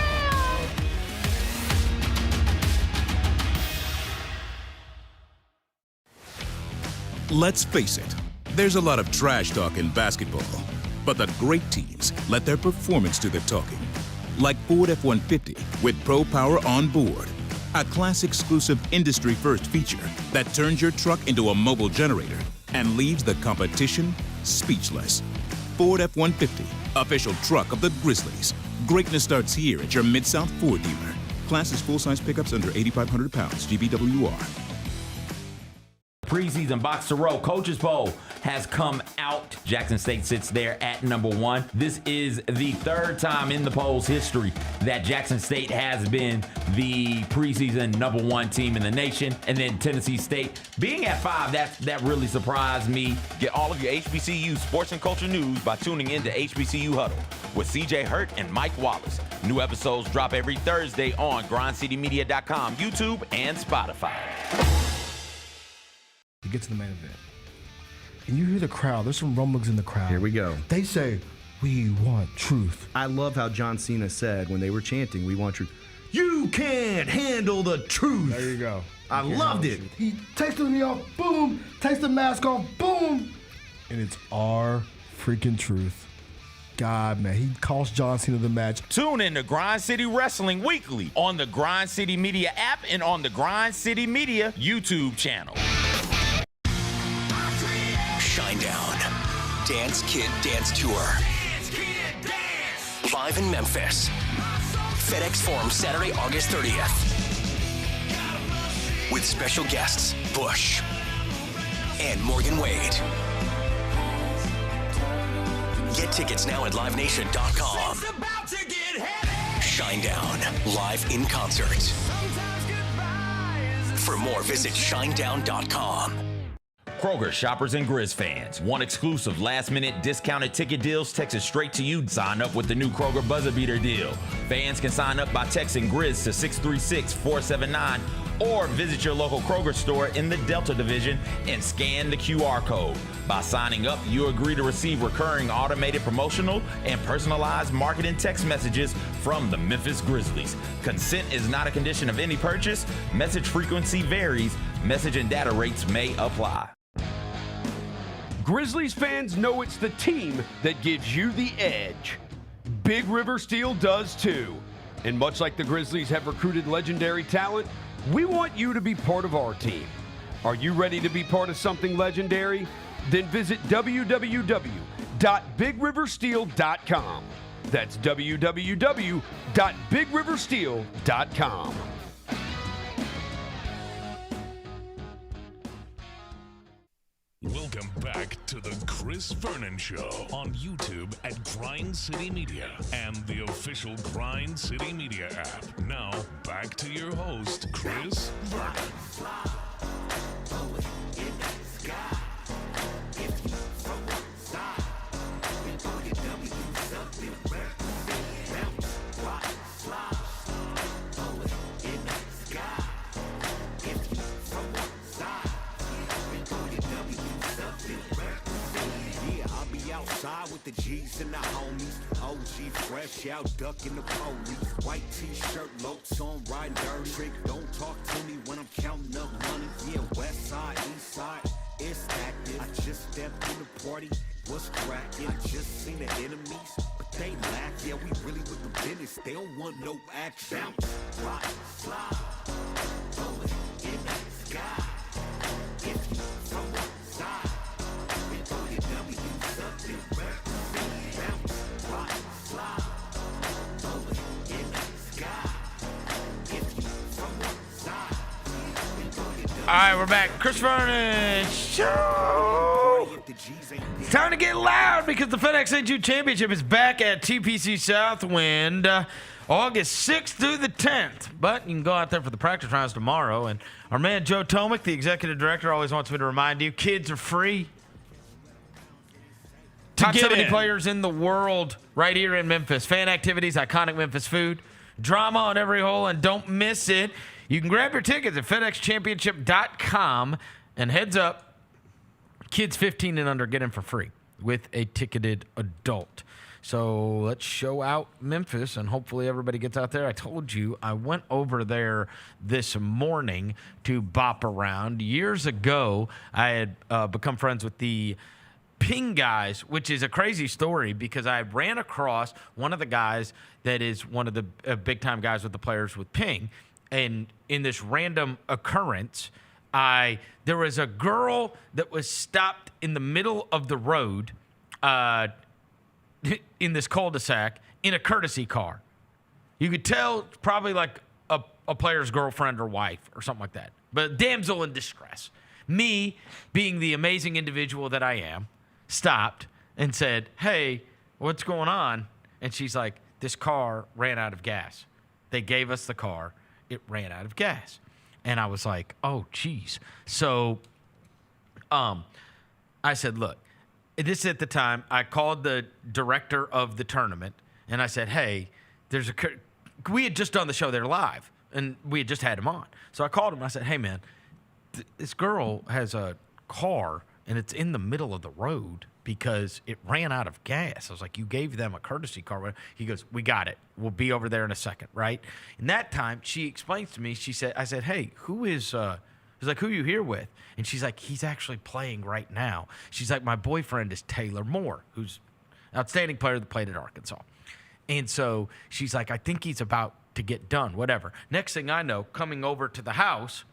Let's face it, there's a lot of trash talk in basketball, but the great teams let their performance do the talking. Like Ford F-150 with Pro Power on board, a class-exclusive industry-first feature that turns your truck into a mobile generator and leaves the competition speechless. Ford F-150, official truck of the Grizzlies. Greatness starts here at your Mid-South Ford dealer. Class is full-size pickups under 8,500 pounds, GVWR. Preseason Box to Row Coaches Poll has come out. Jackson State sits there at number 1. This is the 3rd time in the poll's history that Jackson State has been the preseason number 1 team in the nation. And then Tennessee State being at 5, that really surprised me. Get all of your HBCU sports and culture news by tuning in to HBCU Huddle with CJ Hurt and Mike Wallace. New episodes drop every Thursday on grindcitymedia.com, YouTube, and Spotify. You get to the main event, and you hear the crowd. There's some rumblings in the crowd. Here we go. They say, "We want truth." I love how John Cena said when they were chanting, "We want truth." You can't handle the truth. There you go. I loved it. He takes the knee off, boom. Takes the mask off, boom. And it's our freaking truth. God, man, he cost John Cena the match. Tune in to Grind City Wrestling weekly on the Grind City Media app and on the Grind City Media YouTube channel. Shinedown. Dance Kid Dance Tour. Live in Memphis. FedEx Forum, Saturday, August 30th. With special guests, Bush and Morgan Wade. Get tickets now at livenation.com. Shinedown, live in concert. For more, visit shinedown.com. Kroger shoppers and Grizz fans. Want exclusive last-minute discounted ticket deals texted straight to you? Sign up with the new Kroger Buzzer Beater deal. Fans can sign up by texting Grizz to 636-479 or visit your local Kroger store in the Delta Division and scan the QR code. By signing up, you agree to receive recurring automated promotional and personalized marketing text messages from the Memphis Grizzlies. Consent is not a condition of any purchase. Message frequency varies. Message and data rates may apply. Grizzlies fans know it's the team that gives you the edge. Big River Steel does too. And much like the Grizzlies have recruited legendary talent, we want you to be part of our team. Are you ready to be part of something legendary? Then visit www.bigriversteel.com. That's www.bigriversteel.com. Welcome back to the Chris Vernon Show on YouTube at Grind City Media and the official Grind City Media app. Now, back to your host, Chris Vernon. Outside with the G's and the homies. OG fresh out ducking the police. White t-shirt, locs on, riding dirty. Trick, don't talk to me when I'm counting up money. Yeah, west side, east side, it's active. I just stepped in the party, what's cracking? I just seen the enemies, but they laugh. Yeah, we really with the business. They don't want no action. Bounce, rock, slide, throw it in the sky. If you from one side, we throw your W's up in All right, we're back. Chris Vernon Show. It's time to get loud because the FedEx St. Jude Championship is back at TPC Southwind August 6th through the 10th. But you can go out there for the practice rounds tomorrow. And our man Joe Tomic, the executive director, always wants me to remind you, kids are free. Top 70 players in the world right here in Memphis. Fan activities, iconic Memphis food, drama on every hole, and don't miss it. You can grab your tickets at FedExChampionship.com. And heads up, kids 15 and under get in for free with a ticketed adult. So let's show out Memphis, and hopefully everybody gets out there. I told you I went over there this morning to bop around. Years ago, I had become friends with the Ping guys, which is a crazy story because I ran across one of the guys that is one of the big-time guys with the players with Ping. And in this random occurrence, there was a girl that was stopped in the middle of the road in this cul-de-sac in a courtesy car. You could tell it's probably like a player's girlfriend or wife or something like that. But damsel in distress. Me, being the amazing individual that I am, stopped and said, "Hey, what's going on?" And she's like, "This car ran out of gas. They gave us the car. It ran out of gas." And I was like, "Oh, geez." So I said, "Look, this is at the time, I called the director of the tournament, and I said, hey, we had just done the show there live, and we had just had him on. So I called him, and I said, hey, man, this girl has a car, and it's in the middle of the road because it ran out of gas." I was like, "You gave them a courtesy car." He goes, "We got it. We'll be over there in a second," right? And that time, she explains to me, I said, "Hey, who is, he's like, who are you here with?" And she's like, "He's actually playing right now." She's like, "My boyfriend is Taylor Moore, who's an outstanding player that played at Arkansas." And so she's like, "I think he's about to get done," whatever. Next thing I know, coming over to the house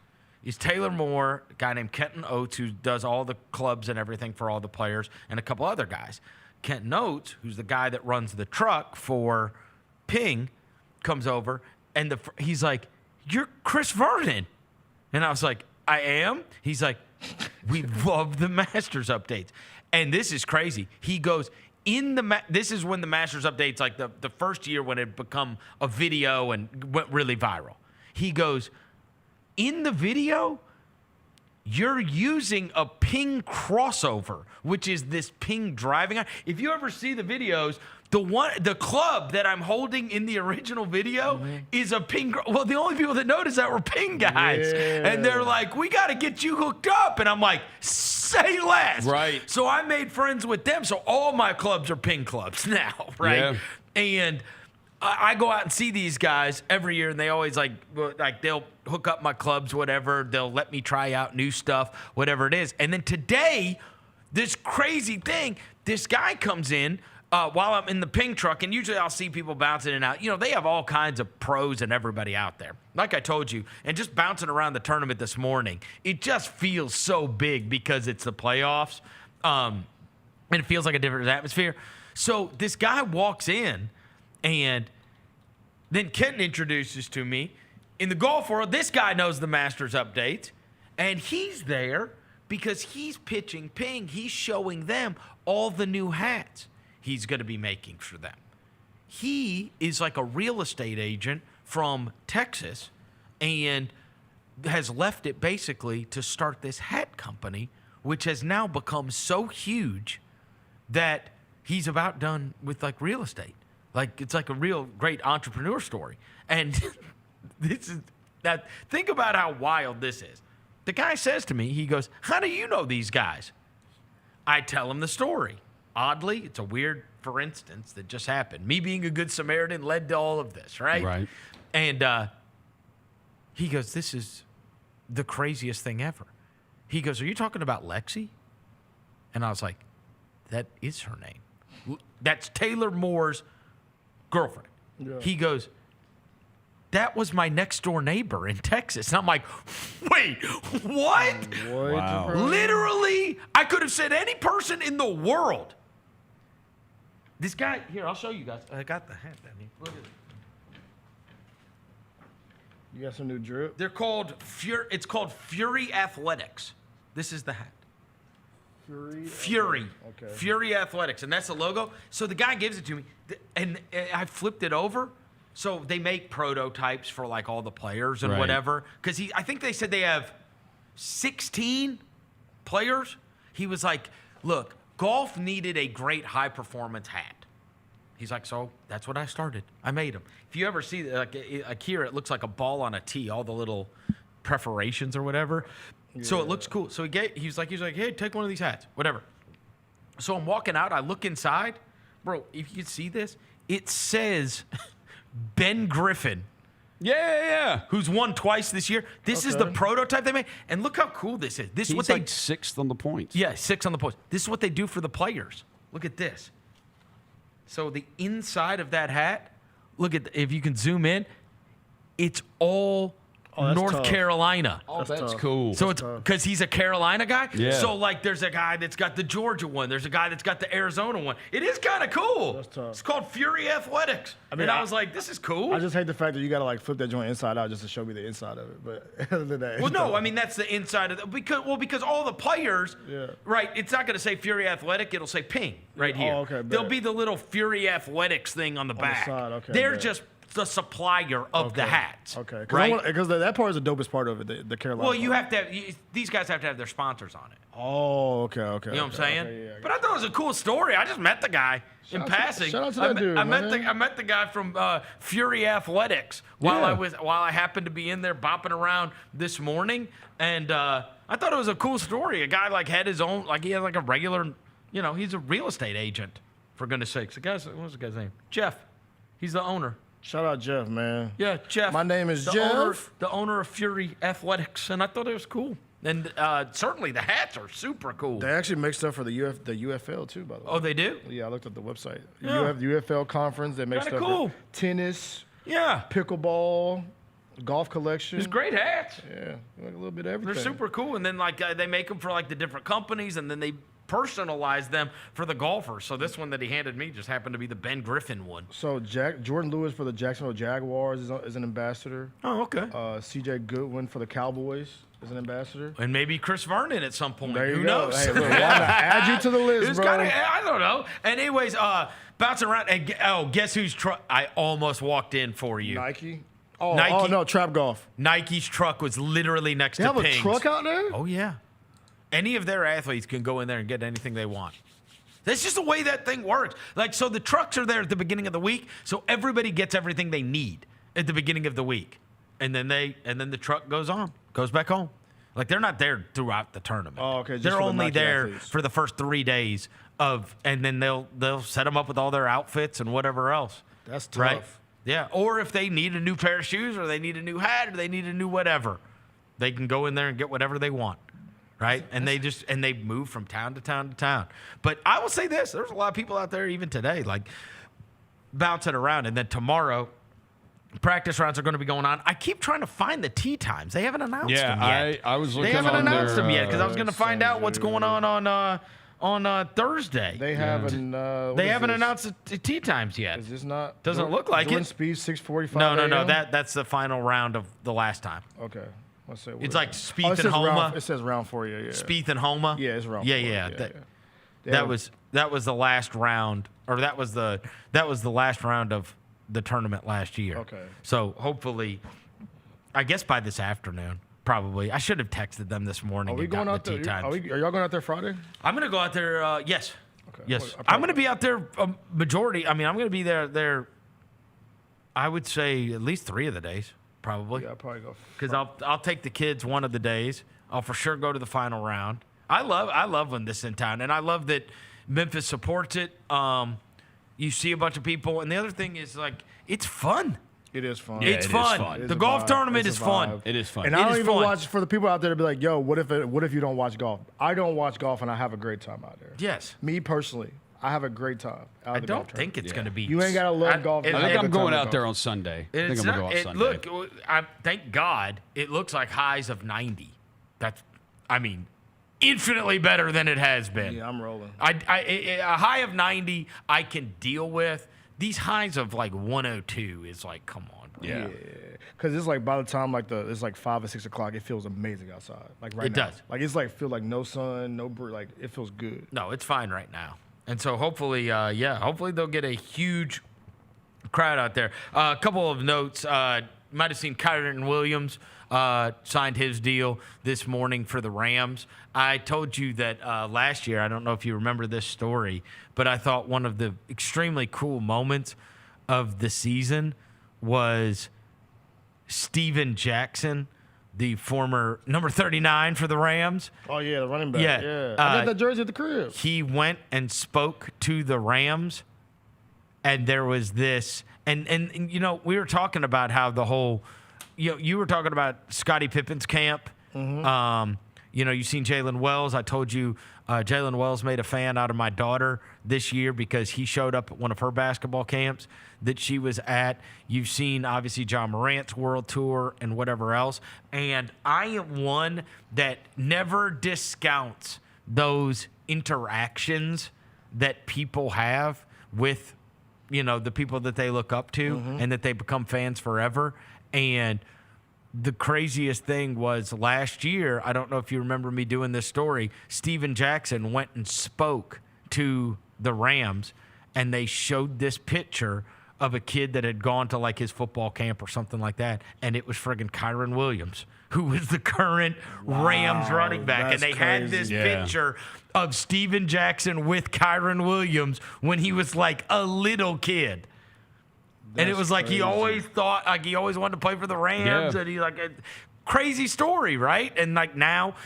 is Taylor Moore, a guy named Kenton Oates, who does all the clubs and everything for all the players, and a couple other guys. Kenton Oates, who's the guy that runs the truck for Ping, comes over, and he's like, "You're Chris Vernon." And I was like, "I am?" He's like, "We love the Masters updates." And this is crazy. He goes, this is when the Masters updates, like the first year when it had become a video and went really viral. He goes, "In the video, you're using a Ping crossover, which is this Ping driving on." If you ever see the videos, the club that I'm holding in the original video is a Ping. Well, the only people that noticed that were Ping guys. Yeah. And they're like, "We got to get you hooked up." And I'm like, "Say less." Right. So I made friends with them. So all my clubs are Ping clubs now, right? Yeah. And I go out and see these guys every year, and they always like they'll hook up my clubs, whatever. They'll let me try out new stuff, whatever it is. And then today, this crazy thing, this guy comes in, while I'm in the ping truck, and usually I'll see people bouncing in and out. You know, they have all kinds of pros and everybody out there. Like I told you, and just bouncing around the tournament this morning, it just feels so big because it's the playoffs, and it feels like a different atmosphere. So this guy walks in, and then Kenton introduces to me, in the golf world, this guy knows the Masters updates, and he's there because he's pitching ping. He's showing them all the new hats he's going to be making for them. He is like a real estate agent from Texas and has left it basically to start this hat company, which has now become so huge that he's about done with like real estate. Like it's like a real great entrepreneur story. And think about how wild this is. The guy says to me, he goes, "How do you know these guys?" I tell him the story. Oddly, it's a weird, for instance, that just happened. Me being a good Samaritan led to all of this, right? Right. And he goes, "This is the craziest thing ever." He goes, "Are you talking about Lexi?" And I was like, "That is her name. That's Taylor Moore's girlfriend." Yeah. He goes, "That was my next door neighbor in Texas." And I'm like, "Wait, what?" Wow. Literally, I could have said any person in the world. This guy, here, I'll show you guys. I got the hat down here. Look at it. You got some new drip? They're called it's called Fury Athletics. This is the hat. Fury. Okay. Fury Athletics. And that's the logo. So the guy gives it to me, and I flipped it over. So they make prototypes for like all the players and Right. whatever. Because I think they said they have 16 players. He was like, "Look, golf needed a great high performance hat." He's like, "So that's what I started. I made them." If you ever see like here, it looks like a ball on a tee, all the little perforations or whatever. Yeah. So it looks cool. So he was like, "Hey, take one of these hats, whatever." So I'm walking out. I look inside, bro. If you can see this, it says Ben Griffin. Yeah. Who's won twice this year. This is the prototype they made. And look how cool this is. This is what He's like sixth on the points. Yeah, 6 on the points. This is what they do for the players. Look at this. So the inside of that hat, look at if you can zoom in, it's all North tough. Carolina. Oh, that's tough. cool. So it's because he's a Carolina guy. Yeah. So like, there's a guy that's got the Georgia one. There's a guy that's got the Arizona one. It is kind of cool. That's tough. It's called Fury Athletics. I was like, this is cool. I just hate the fact that you gotta like flip that joint inside out just to show me the inside of it. But other than that, Well, no, I mean that's the inside of the because all the players, right? It's not going to say Fury Athletic; it'll say Ping right here. Oh, okay, There'll bet. be the little Fury Athletics thing on the back. side, okay, They're bet. just the supplier of the hats. Okay, right? Because that part is the dopest part of it, the Carolina. Well, you part. have to have these guys have to have their sponsors on it. Oh, okay. You know what I'm saying? Okay, yeah, But I thought it was a cool story. I just met the guy in passing. shout out to that dude, I man. met the guy from Fury Athletics while I happened to be in there bopping around this morning, and I thought it was a cool story. A guy like had his own, like he had like a regular, he's a real estate agent. For goodness sakes, what was the guy's name? Jeff. He's the owner. Shout out Jeff, man. Yeah, Jeff. My name is the Jeff. the owner of Fury Athletics, and I thought it was cool. And certainly the hats are super cool. They actually make stuff for the UFL too, by the way. Oh, they do? Yeah, I looked at the website. Yeah. UFL conference. They make Kinda stuff cool. for tennis. Yeah. Pickleball, golf collection. It's great hats. Yeah, like a little bit of everything. They're super cool, and then like they make them for like the different companies, and then they personalize them for the golfers. So this one that he handed me just happened to be the Ben Griffin one. So Jordan Lewis for the Jacksonville Jaguars is an ambassador. Oh, okay. CJ Goodwin for the Cowboys is an ambassador. And maybe Chris Vernon at some point. There you Who go. knows? Hey, look, why not add you to the list, bro? I don't know. And anyways, bouncing around. And, guess whose truck? I almost walked in for you. Nike. Nike. Oh no, Trap Golf. Nike's truck was literally next They to have a Ping's. truck out there? Oh yeah. Any of their athletes can go in there and get anything they want. That's just the way that thing works. Like, so the trucks are there at the beginning of the week, so everybody gets everything they need at the beginning of the week, and then the truck goes back home. Like they're not there throughout the tournament. Oh, okay. Just They're for the only Nike there athletes. for the first 3 days and then they'll set them up with all their outfits and whatever else. That's tough. Right? Yeah. Or if they need a new pair of shoes, or they need a new hat, or they need a new whatever, they can go in there and get whatever they want. right? And they move from town to town to town. But I will say this: there's a lot of people out there even today, like bouncing around. And then tomorrow, practice rounds are going to be going on. I keep trying to find the tee times. They haven't announced them yet. I was looking. They haven't on announced their, them yet because I was going to find out what's going on Thursday. They haven't. They haven't announced the tee times yet. Is this not? Doesn't look like Jordan it. Speed 6:45. No. That's the final round of the last time. Okay. Let's say It's like Spieth and Homa. It says round 4. Yeah. Spieth and Homa. Yeah, it's round 4. Yeah. That was the last round, or that was the last round of the tournament last year. Okay. So hopefully, I guess by this afternoon, probably. I should have texted them this morning. Are we going out there? Are y'all going out there Friday? I'm going to go out there. Yes. Okay. Yes. I'm going to be out there a majority. I mean, I'm going to be there. I would say at least 3 of the days, probably. Yeah, I'll probably go. Because I'll take the kids one of the days. I'll for sure go to the final round. I love when this is in town, and I love that Memphis supports it. You see a bunch of people, and the other thing is like it's fun. It is fun. It's fun. The golf tournament is fun. It is fun. And I don't even watch, for the people out there to be like, yo, what if you don't watch golf? I don't watch golf, and I have a great time out there. Yes. Me personally, I have I don't think it's going to be. You ain't got to love golf. I think I'm going out there on Sunday. I think I'm going to go out Sunday. Look, thank God, it looks like highs of 90. Infinitely better than it has been. Yeah, I'm rolling. A high of 90 I can deal with. These highs of like 102 is like, come on, bro. Yeah. Because it's like by the time it's like 5 or 6 o'clock, it feels amazing outside. Like right now. It does. Like it's like feel like no sun, no breeze. Like it feels good. No, it's fine right now. And so hopefully, hopefully they'll get a huge crowd out there. A couple of notes. Might have seen Kyron Williams signed his deal this morning for the Rams. I told you that last year, I don't know if you remember this story, but I thought one of the extremely cool moments of the season was Steven Jackson, the former number 39 for the Rams. Oh, yeah, the running back. Yeah. I got that jersey at the crib. He went and spoke to the Rams, and there was this – and we were talking about how the whole you were talking about Scottie Pippen's camp. Mm-hmm. You've seen Jalen Wells. I told you Jalen Wells made a fan out of my daughter this year because he showed up at one of her basketball camps that she was at. You've seen, obviously, John Morant's world tour and whatever else. And I am one that never discounts those interactions that people have with the people that they look up to and that they become fans forever. And the craziest thing was last year, I don't know if you remember me doing this story, Steven Jackson went and spoke to the Rams, and they showed this picture of a kid that had gone to like his football camp or something like that, and it was friggin' Kyron Williams, who was the current Rams running back. And they had this picture of Steven Jackson with Kyron Williams when he was like a little kid. And it was like he always thought, like he always wanted to play for the Rams, and he like a crazy story, right? And like now,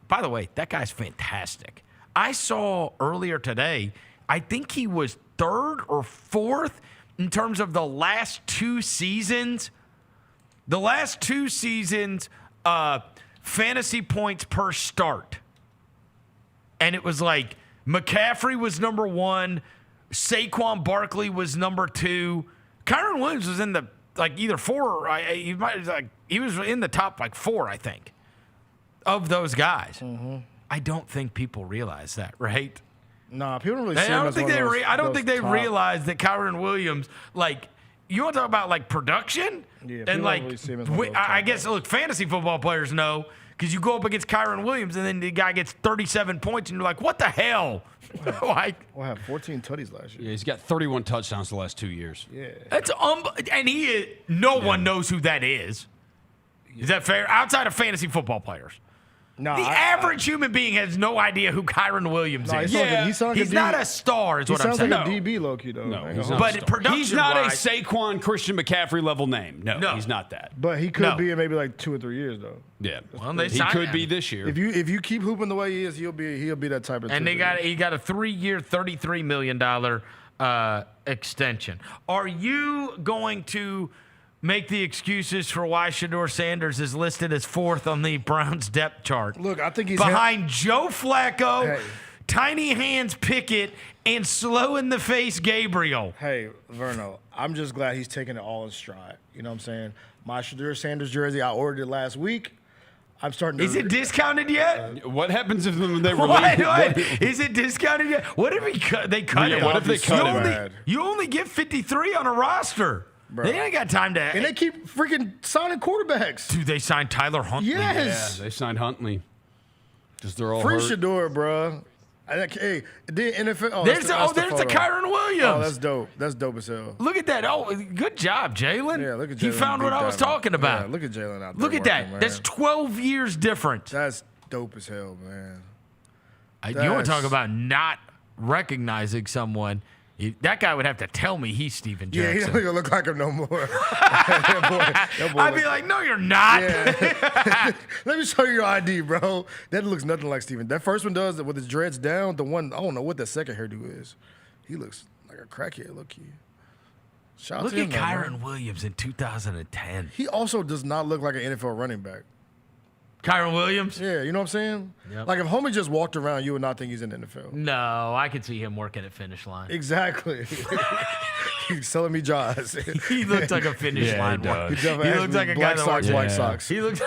by the way, that guy's fantastic. I saw earlier today, I think he was 3rd or 4th in terms of the last 2 seasons. The last 2 seasons, fantasy points per start. And it was like McCaffrey was number 1, Saquon Barkley was number 2. Kyron Williams was in the either 4 or he was in the top 4, I think, of those guys. Mm-hmm. I don't think people realize that, right? Nah, people don't really see him as I don't think they realize that Kyron Williams, you want to talk about production? Yeah, and don't really see him as I guess look, fantasy football players know, because you go up against Kyron Williams and then the guy gets 37 points and you're like, what the hell? We'll have 14 tutties last year. Yeah, he's got 31 touchdowns the last 2 years. Yeah. That's and he is, no one knows who that is. Is that fair? Outside of fantasy football players. No, the average human being has no idea who Kyron Williams is. He's not a star, is what I'm saying. He sounds like a DB low-key, though. No, he's not but production he's not a Saquon Christian McCaffrey level name. No, he's not that. But he could be in maybe 2 or 3 years, though. Yeah, well, he could be this year. If you keep hooping the way he is, he'll be that type of. And he got a 3-year, $33 million extension. Are you going to make the excuses for why Shedeur Sanders is listed as 4th on the Browns depth chart. Look, I think he's behind Joe Flacco, Tiny Hands Pickett, and slow in the face Gabriel. Hey, Verno, I'm just glad he's taking it all in stride. You know what I'm saying? My Shedeur Sanders jersey, I ordered it last week. I'm starting to. Is it discounted yet? What happens if they release? What? Is it discounted yet? What if they cut it? What if they cut it? You only get 53 on a roster. Bro. They ain't got time to. And they keep freaking signing quarterbacks. Dude, they signed Tyler Huntley. Yes. Yeah, they signed Huntley. Just they're all Free hurt. Shedeur, bro. Hey, the NFL. Oh, there's that's the Kyron Williams. Oh, that's dope. That's dope as hell. Look at that. Oh, good job, Jalen. Yeah, look at Jalen. He found what I was talking about. Yeah, look at Jalen out there. Look at that. working, man. That's 12 years difference. That's dope as hell, man. You want to talk about not recognizing someone? That guy would have to tell me he's Steven Jackson. Yeah, he don't even look like him no more. that boy I'd be like, no, you're not. Yeah. Let me show you your ID, bro. That looks nothing like Steven. That first one does with his dreads down. The one, I don't know what that second hairdo is. He looks like a crackhead, look-key. Shout out Look to at him, Kyron man. Williams in 2010. He also does not look like an NFL running back. Kyron Williams? Yeah, you know what I'm saying? Yep. Like if homie just walked around, you would not think he's in the NFL. No, I could see him working at Finish Line. Exactly. He's selling me jaws. He looks like a Finish Line worker. He looks like a guy that works White Sox. He looks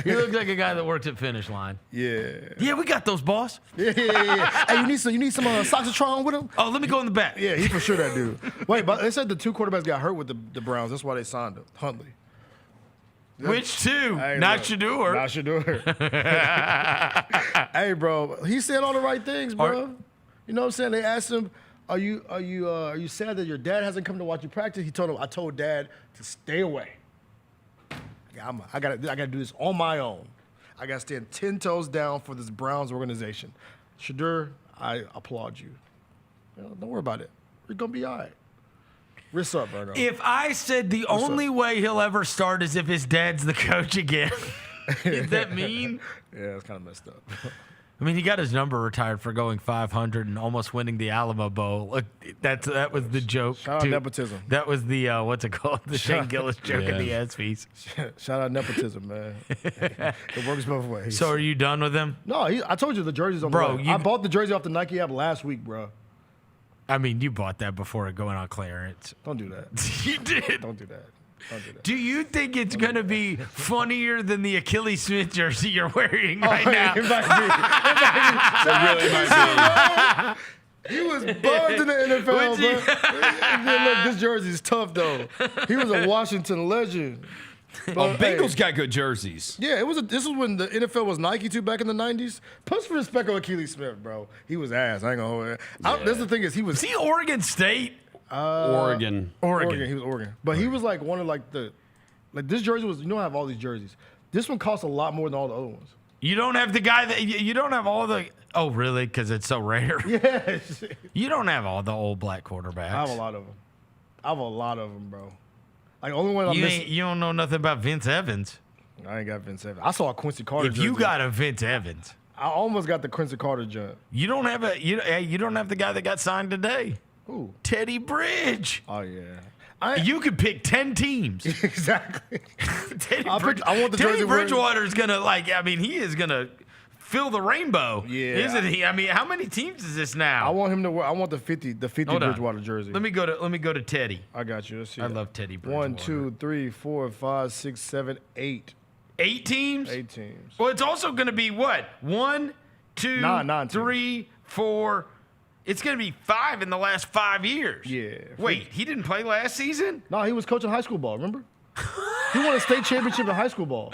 he looks like a guy that works at Finish Line. Yeah. Yeah, we got those, boss. Yeah. Hey, you need some Soxatron with him? Oh, let me go in the back. Yeah, he for sure that dude. Wait, but they said the 2 quarterbacks got hurt with the Browns. That's why they signed him. Huntley. Which 2? Hey, not look, Shedeur. Not Shedeur. Hey, bro, he said all the right things, bro. You know what I'm saying? They asked him, "Are you sad that your dad hasn't come to watch you practice?" He told him, "I told Dad to stay away. I gotta do this on my own. I gotta stand 10 toes down for this Browns organization." Shedeur, I applaud you. Don't worry about it. We're gonna be all right. Wrist up, Vernon. If I said the only way he'll ever start is if his dad's the coach again, is that mean? Yeah, it's kind of messed up. I mean, he got his number retired for going 500 and almost winning the Alamo Bowl. Look, that was the joke. Shout out nepotism. That was the what's it called? The Shane Gillis joke in the ESPYs. Shout out nepotism, man. It works both ways. So are you done with him? No, I told you the jersey's on Bro, the way. I bought the jersey off the Nike app last week, bro. I mean, you bought that before it going on clearance. Don't do that. You did. Don't do that. Don't do that. Do you think it's going to be funnier than the Achilles Smith jersey you're wearing right now? It might be. It might be. He was buzzed in the NFL, bro. Look, this jersey's tough, though. He was a Washington legend. But, Bengals got good jerseys. Yeah, this was when the NFL was Nike too back in the 90s. Put some respect on Achilles Smith, bro. He was ass. I ain't gonna hold it. That's the thing is he was. Is he Oregon State? Oregon. He was Oregon. But he was like one of this jersey was, I have all these jerseys. This one costs a lot more than all the other ones. You don't have the guy that, you don't have all the, oh really? Because it's so rare. Yes. You don't have all the old black quarterbacks. I have a lot of them. Bro. Like only one I'm missing. You don't know nothing about Vince Evans. I ain't got Vince Evans. I saw a Quincy Carter If jersey. you got a Vince Evans. I almost got the Quincy Carter jump. You don't have you don't have the guy that got signed today. Who? Teddy Bridge. Oh yeah. You could pick 10 teams. Exactly. Teddy I want the jersey. Teddy Bridgewater is gonna he is gonna fill the rainbow. Yeah. Isn't he? I mean, how many teams is this now? I want him to wear. I want the 50 Hold on. Bridgewater jersey. Let me go to Teddy. I got you. Let's see. I love Teddy Bridgewater. 1, 2, 3, 4, 5, 6, 7, 8. 8 teams? 8 teams. Well, it's also going to be what? 1, 2, Nine 3, 4. It's going to be 5 in the last 5 years. Yeah. Wait, he didn't play last season? No, he was coaching high school ball. Remember? He won a state championship in high school ball.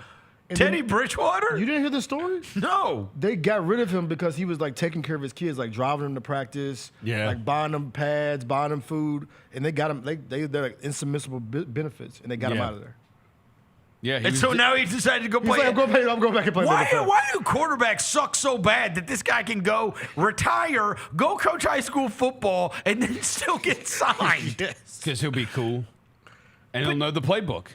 And Teddy Bridgewater? You didn't hear the story? No. They got rid of him because he was like taking care of his kids, like driving them to practice, like buying them pads, buying them food, and they got him. They're like insubmissible benefits, and they got him out of there. Yeah, And so now he decided to go He's play. like, I'm going back and play. Why do quarterbacks suck so bad that this guy can go retire, go coach high school football, and then still get signed? Because he'll be cool, and he'll know the playbook.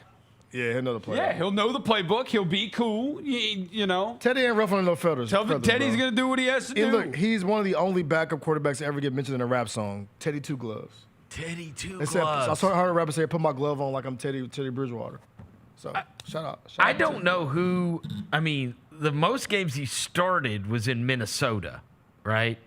Yeah, he'll know the playbook. Yeah, he'll know the playbook. He'll be cool. You know. Teddy ain't ruffling no feathers. Teddy's going to do what he has to do. Look, he's one of the only backup quarterbacks to ever get mentioned in a rap song. Teddy Two Gloves. Teddy Two They said, I Gloves. heard a rapper say, "Put my glove on like I'm Teddy Bridgewater." So shout out. I don't know who. I mean, the most games he started was in Minnesota, right?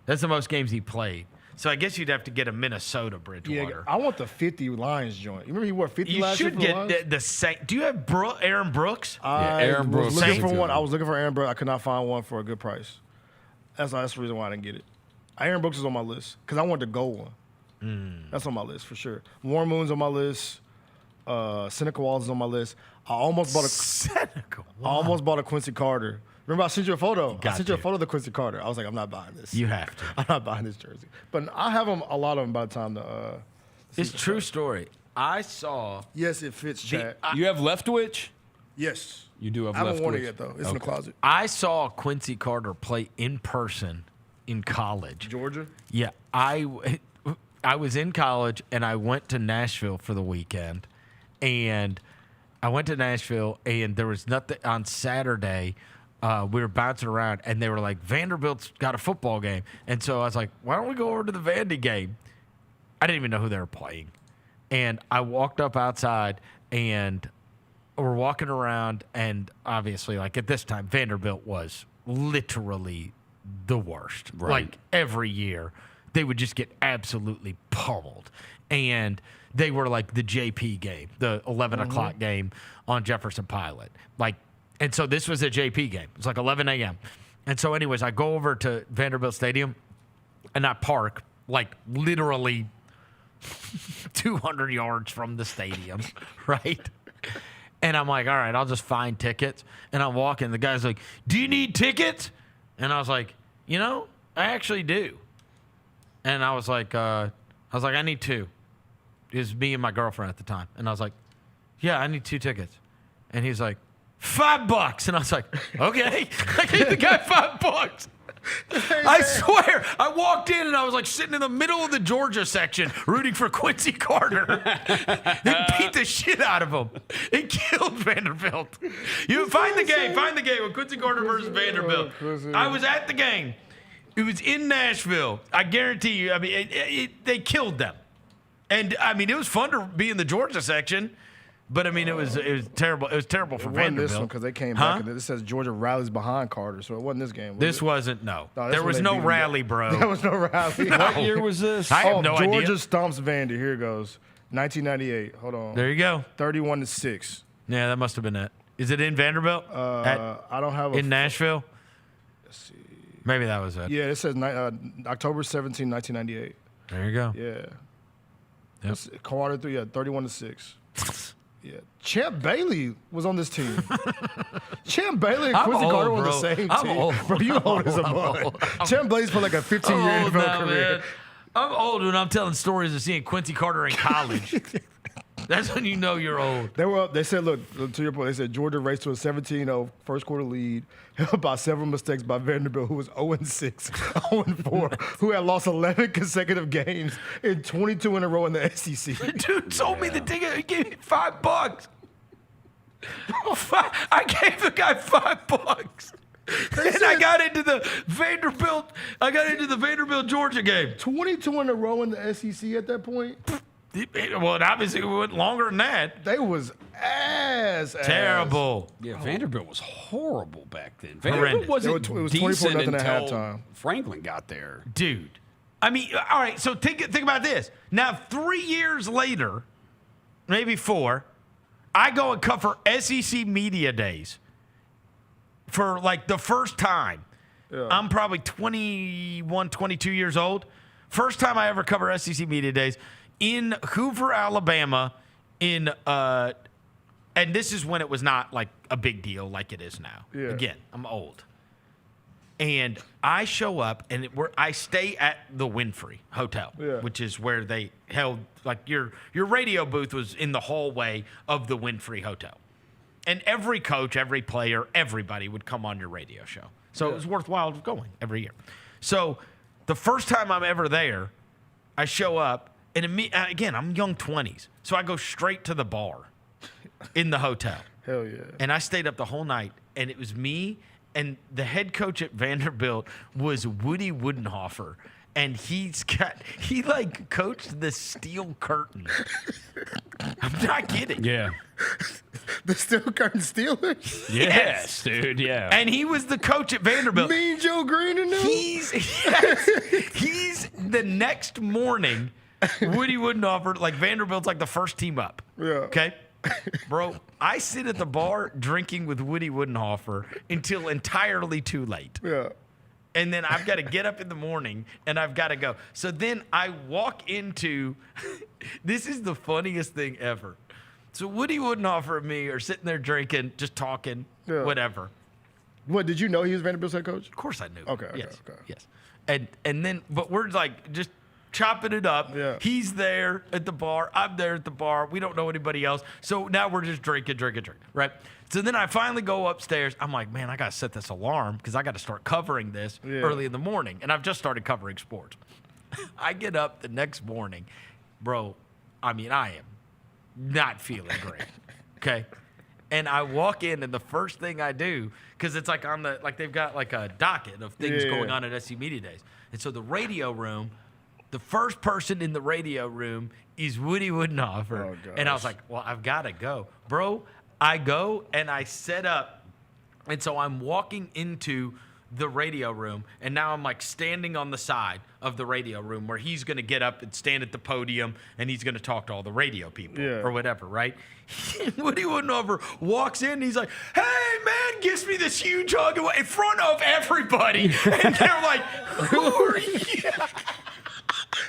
That's the most games he played. So I guess you'd have to get a Minnesota Bridgewater. Yeah, I want the 50 Lions joint. You remember he wore 50 You last year should for the get Lions? the same. Do you have Aaron Brooks? Aaron Brooks. I was looking for Aaron Brooks. I could not find one for a good price. That's the reason why I didn't get it. Aaron Brooks is on my list because I want the gold one. That's on my list for sure. Warren Moon's on my list. Seneca Walls is on my list. I almost bought a Quincy Carter. Remember I sent you a photo? I sent you a photo of the Quincy Carter. I was like, I'm not buying this. You have to. I'm not buying this jersey. But I have them, a lot of them by the time the It's a true story. I saw. Yes, it fits, Chad. You have Leftwich? Yes. You do have I haven't worn it Leftwich? yet, though. It's in the closet. I saw Quincy Carter play in person in college. Georgia? Yeah, I was in college and I went to Nashville for the weekend, and I went to Nashville and there was nothing on Saturday. We were bouncing around and they were like, Vanderbilt's got a football game, and so I was like, why don't we go over to the Vandy game? I didn't even know who they were playing, and I walked up outside and we're walking around, and obviously, like at this time, Vanderbilt was literally the worst. Right. Like every year, they would just get absolutely pummeled. And they were like the JP game, the 11 o'clock game on Jefferson Pilot. Like, and so this was a JP game. It was like 11 a.m. And so anyways, I go over to Vanderbilt Stadium and I park like literally 200 yards from the stadium, right? And I'm like, all right, I'll just find tickets. And I'm walking. The guy's like, do you need tickets? And I was like, you know, I actually do. And I was like, I need two. It was me and my girlfriend at the time. And I was like, yeah, I need 2 tickets. And he's like, $5. And I was like, okay. I gave the guy $5. I swear, I walked in and I was like sitting in the middle of the Georgia section rooting for Quincy Carter. They beat the shit out of him. They killed Vanderbilt. You find the game with Quincy Carter versus Vanderbilt. I was at the game. It was in Nashville. I guarantee you. I mean, they killed them. And I mean, it was fun to be in the Georgia section. But I mean, it was terrible. It was terrible for Vanderbilt. This one because they came back and it says Georgia rallies behind Carter, so it wasn't this game. This wasn't. No, there was no rally, bro. There was no rally. No. What year was this? I have no idea. Georgia stomps Vandy. Here it goes. 1998. Hold on. There you go. 31-6. Yeah, that must have been it. Is it in Vanderbilt? I don't have in Nashville. Let's see. Maybe that was it. Yeah, it says October 17, 1998. There you go. Yeah. Yep. Carter 31-6. Yeah, Champ Bailey was on this team. Champ Bailey and Quincy Carter were on the same team. Old. Bro, you old as a mug. Champ Bailey's played like a 15-year NFL career. Man. I'm old when I'm telling stories of seeing Quincy Carter in college. That's when you know you're old. They were up. They said, look, to your point, they said Georgia raced to a 17-0 first quarter lead, held by several mistakes by Vanderbilt, who was 0-6, 0-4, who had lost 11 consecutive games and 22 in a row in the SEC. Dude told me the ticket. He gave me $5. I gave the guy $5. And I got into the Vanderbilt Georgia game. 22 in a row in the SEC at that point. Well, it obviously went longer than that. They was ass. Terrible. Yeah, Vanderbilt was horrible back then. Horrendous. Vanderbilt wasn't it was decent 24-0 at until halftime. Franklin got there. Dude. I mean, all right, so think about this. Now, 3 years later, maybe 4, I go and cover SEC Media Days for like the first time. Yeah. I'm probably 21, 22 years old. First time I ever cover SEC Media Days in Hoover, Alabama, and this is when it was not like a big deal like it is now. Yeah. Again, I'm old. And I show up, and I stay at the Winfrey Hotel, which is where they held, like, your radio booth was in the hallway of the Winfrey Hotel. And every coach, every player, everybody would come on your radio show. So it was worthwhile going every year. So the first time I'm ever there, I show up, and again, I'm young 20s. So I go straight to the bar in the hotel. Hell yeah. And I stayed up the whole night, and it was me, and the head coach at Vanderbilt was Woody Woodenhofer. and he like coached the Steel Curtain. I'm not kidding. Yeah. The Steel Curtain Steelers? Yes, dude. Yeah. And he was the coach at Vanderbilt. Mean Joe Green and them? He's the next morning. Woody Woodenhofer, like Vanderbilt's like the first team up. Yeah. Okay. Bro, I sit at the bar drinking with Woody Woodenhofer until entirely too late. Yeah. And then I've got to get up in the morning and I've got to go. So then I walk into this is the funniest thing ever. So Woody Woodenhofer and me are sitting there drinking, just talking, whatever. What, did you know he was Vanderbilt's head coach? Of course I knew. Okay. Yes. And then, but we're like just chopping it up. Yeah. He's there at the bar. I'm there at the bar. We don't know anybody else. So now we're just drinking, right? So then I finally go upstairs. I'm like, man, I got to set this alarm because I got to start covering this early in the morning. And I've just started covering sports. I get up the next morning. Bro, I mean, I am not feeling great. Okay? And I walk in, and the first thing I do, because it's like on the, like they've got like a docket of things going on at SC Media Days. And so the radio room, the first person in the radio room is Woody Woodenhofer. Oh, and I was like, well, I've got to go. Bro, I go, and I set up. And so I'm walking into the radio room, and now I'm like standing on the side of the radio room where he's going to get up and stand at the podium, and he's going to talk to all the radio people or whatever, right? Woody Woodenhofer walks in, and he's like, hey, man, gives me this huge hug in front of everybody. And they're like, who are you?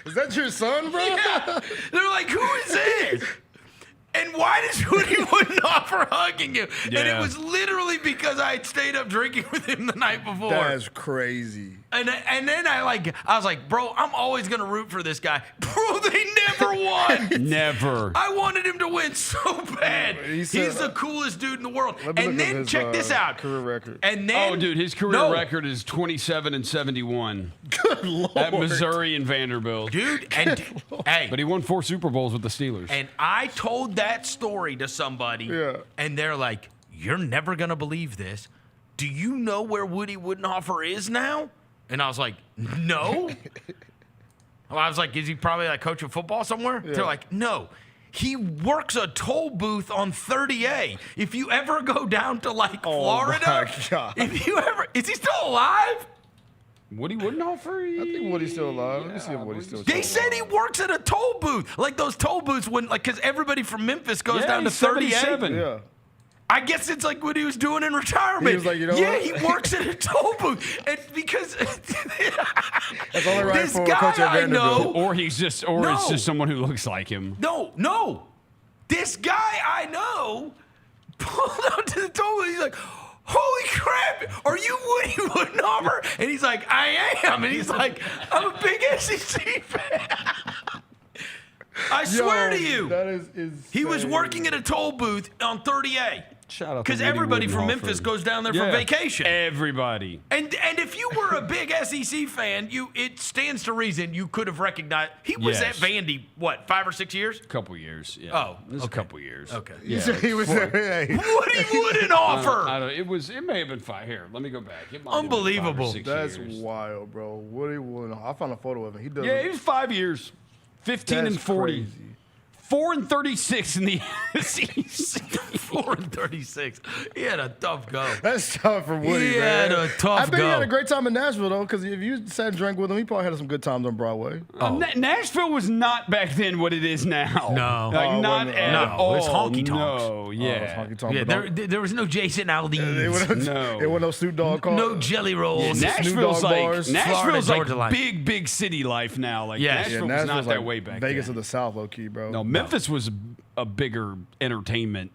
Is that your son, bro? Yeah. They're like, who is this? And why does Woody Woodenhofer hugging you? Yeah. And it was literally because I had stayed up drinking with him the night before. That's crazy. And then I was like, bro, I'm always gonna root for this guy. Bro, they never won. Never. I wanted him to win so bad. He's the coolest dude in the world. And then check this out. Career record. And then, dude, his career record is 27-71. Good Lord. At Missouri and Vanderbilt. Dude, and hey. But he won 4 Super Bowls with the Steelers. And I told that story to somebody, and they're like, you're never gonna believe this. Do you know where Woody Woodenhofer is now? And I was like, no. Well, I was like, is he probably like coaching football somewhere? Yeah. They're like, no. He works a toll booth on 30A. If you ever go down to like Florida, my God. if you ever, is he still alive? Woody Woodenhofer? I think Woody's still alive. Let me see if Woody's still alive. They said he works at a toll booth. Like those toll booths when, like, because everybody from Memphis goes down to 30A. Yeah. I guess it's like what he was doing in retirement. He was like, you know yeah, what? he works at a toll booth. And because that's only right this for guy Coach I know, or he's just, or it's just someone who looks like him. No. This guy I know pulled out to the toll booth. He's like, holy crap, are you Woody Woodenhofer? And he's like, I am. And he's like, I'm a big SEC fan. I swear to you, that is he was working at a toll booth on 30A. Shout out to because Woody everybody from Woodenhofer. Memphis goes down there for vacation. Everybody. And if you were a big SEC fan, it stands to reason you could have recognized. He was at Vandy, what, 5 or 6 years? A couple years, yeah. Oh, it was a couple years. Okay. Yeah, he was there. Woody Woodenhofer. I don't, it may have been 5. Here, let me go back. It might have been Unbelievable. 5 or 6 That's years. wild, bro. Woody Woodenhofer. I found a photo of him. He does. Yeah, it was 5 years. 15 and 40. Crazy. 4 and 36 in the SEC. 4 and 36. He had a tough go. That's tough for Woody, He man. had a tough I bet go. he had a great time in Nashville, though, because if you sat and drank with him, he probably had some good times on Broadway. Nashville was not back then what it is now. No. Like, not at all. It was honky tonks. No, yeah. There was no Jason Aldean. There was no Snoop Dogg car. No jelly rolls. Yeah, Nashville's bars. Nashville's Georgia like line. big city life now. Like Yes. Nashville was Nashville's not like that way back Vegas then. of the South, low key, bro. No, Memphis was a bigger entertainment,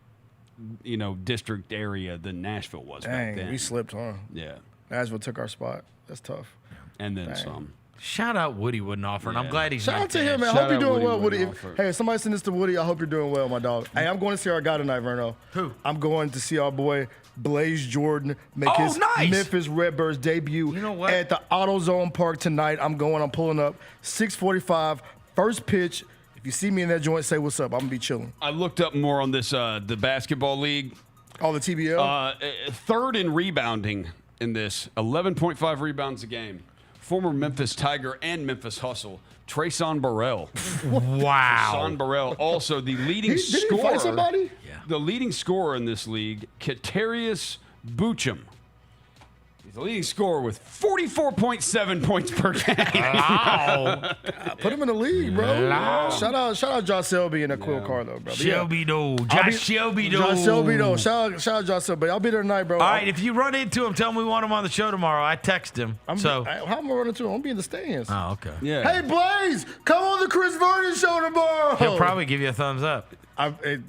district area than Nashville was back then. We slipped, huh? Yeah. Nashville took our spot. That's tough. And then some. Shout out Woody Woodenhofer, and I'm glad he's Shout not out to dead. him, man. I Shout hope you're out doing well, Woody Woody. Woodenhofer. Hey, if somebody send this to Woody, I hope you're doing well, my dog. Hey, I'm going to see our guy tonight, Verno. Who? I'm going to see our boy Blaze Jordan make Oh, his nice. Memphis Redbirds debut You know what? at the AutoZone Park tonight. I'm pulling up, 6:45, first pitch. If you see me in that joint, say what's up. I'm going to be chilling. I looked up more on this, the basketball league. Oh, the TBL? Third in rebounding in this, 11.5 rebounds a game. former Memphis Tiger and Memphis Hustle, Trayson Burrell. Wow. Trayson Burrell, also the leading Did scorer. he fight somebody? Yeah. The leading scorer in this league, Katarius Bucham. He's the leading scorer with 44.7 points per game. Wow. Put him in the league, bro. Wow. Shout out Josh Selby and Aquil Carlo, bro. Shelby though. Josh Shelby though. Josh Selby though. Shout out Josh Selby. I'll be there tonight, bro. All right, if you run into him, tell him we want him on the show tomorrow. I text him. How am I running to him? I'm be in the stands. Oh, okay. Yeah. Hey, Blaze, come on the Chris Vernon show tomorrow. He'll probably give you a thumbs up.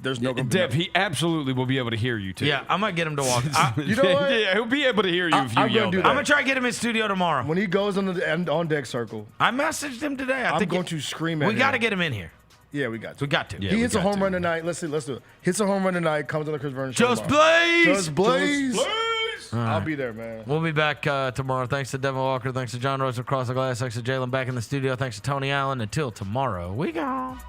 There's no Dev, he absolutely will be able to hear you too. Yeah, I might get him to walk. You know what? Yeah, he'll be able to hear you if you I'm yell. gonna do back. that. I'm gonna try to get him in studio tomorrow. When he goes on deck circle, I messaged him today. I'm going to scream at him. We got to get him in here. Yeah, we got to. We got to. Yeah, He hits a home to. run tonight. Let's do it. Hits a home run tonight. Comes on the Chris Vernon show. Just tomorrow. Blaze. Just Blaze. Blaze. I'll be there, man. We'll be back tomorrow. Thanks to Devin Walker. Thanks to John Rose across the glass. Thanks to Jalen back in the studio. Thanks to Tony Allen. Until tomorrow, we gone.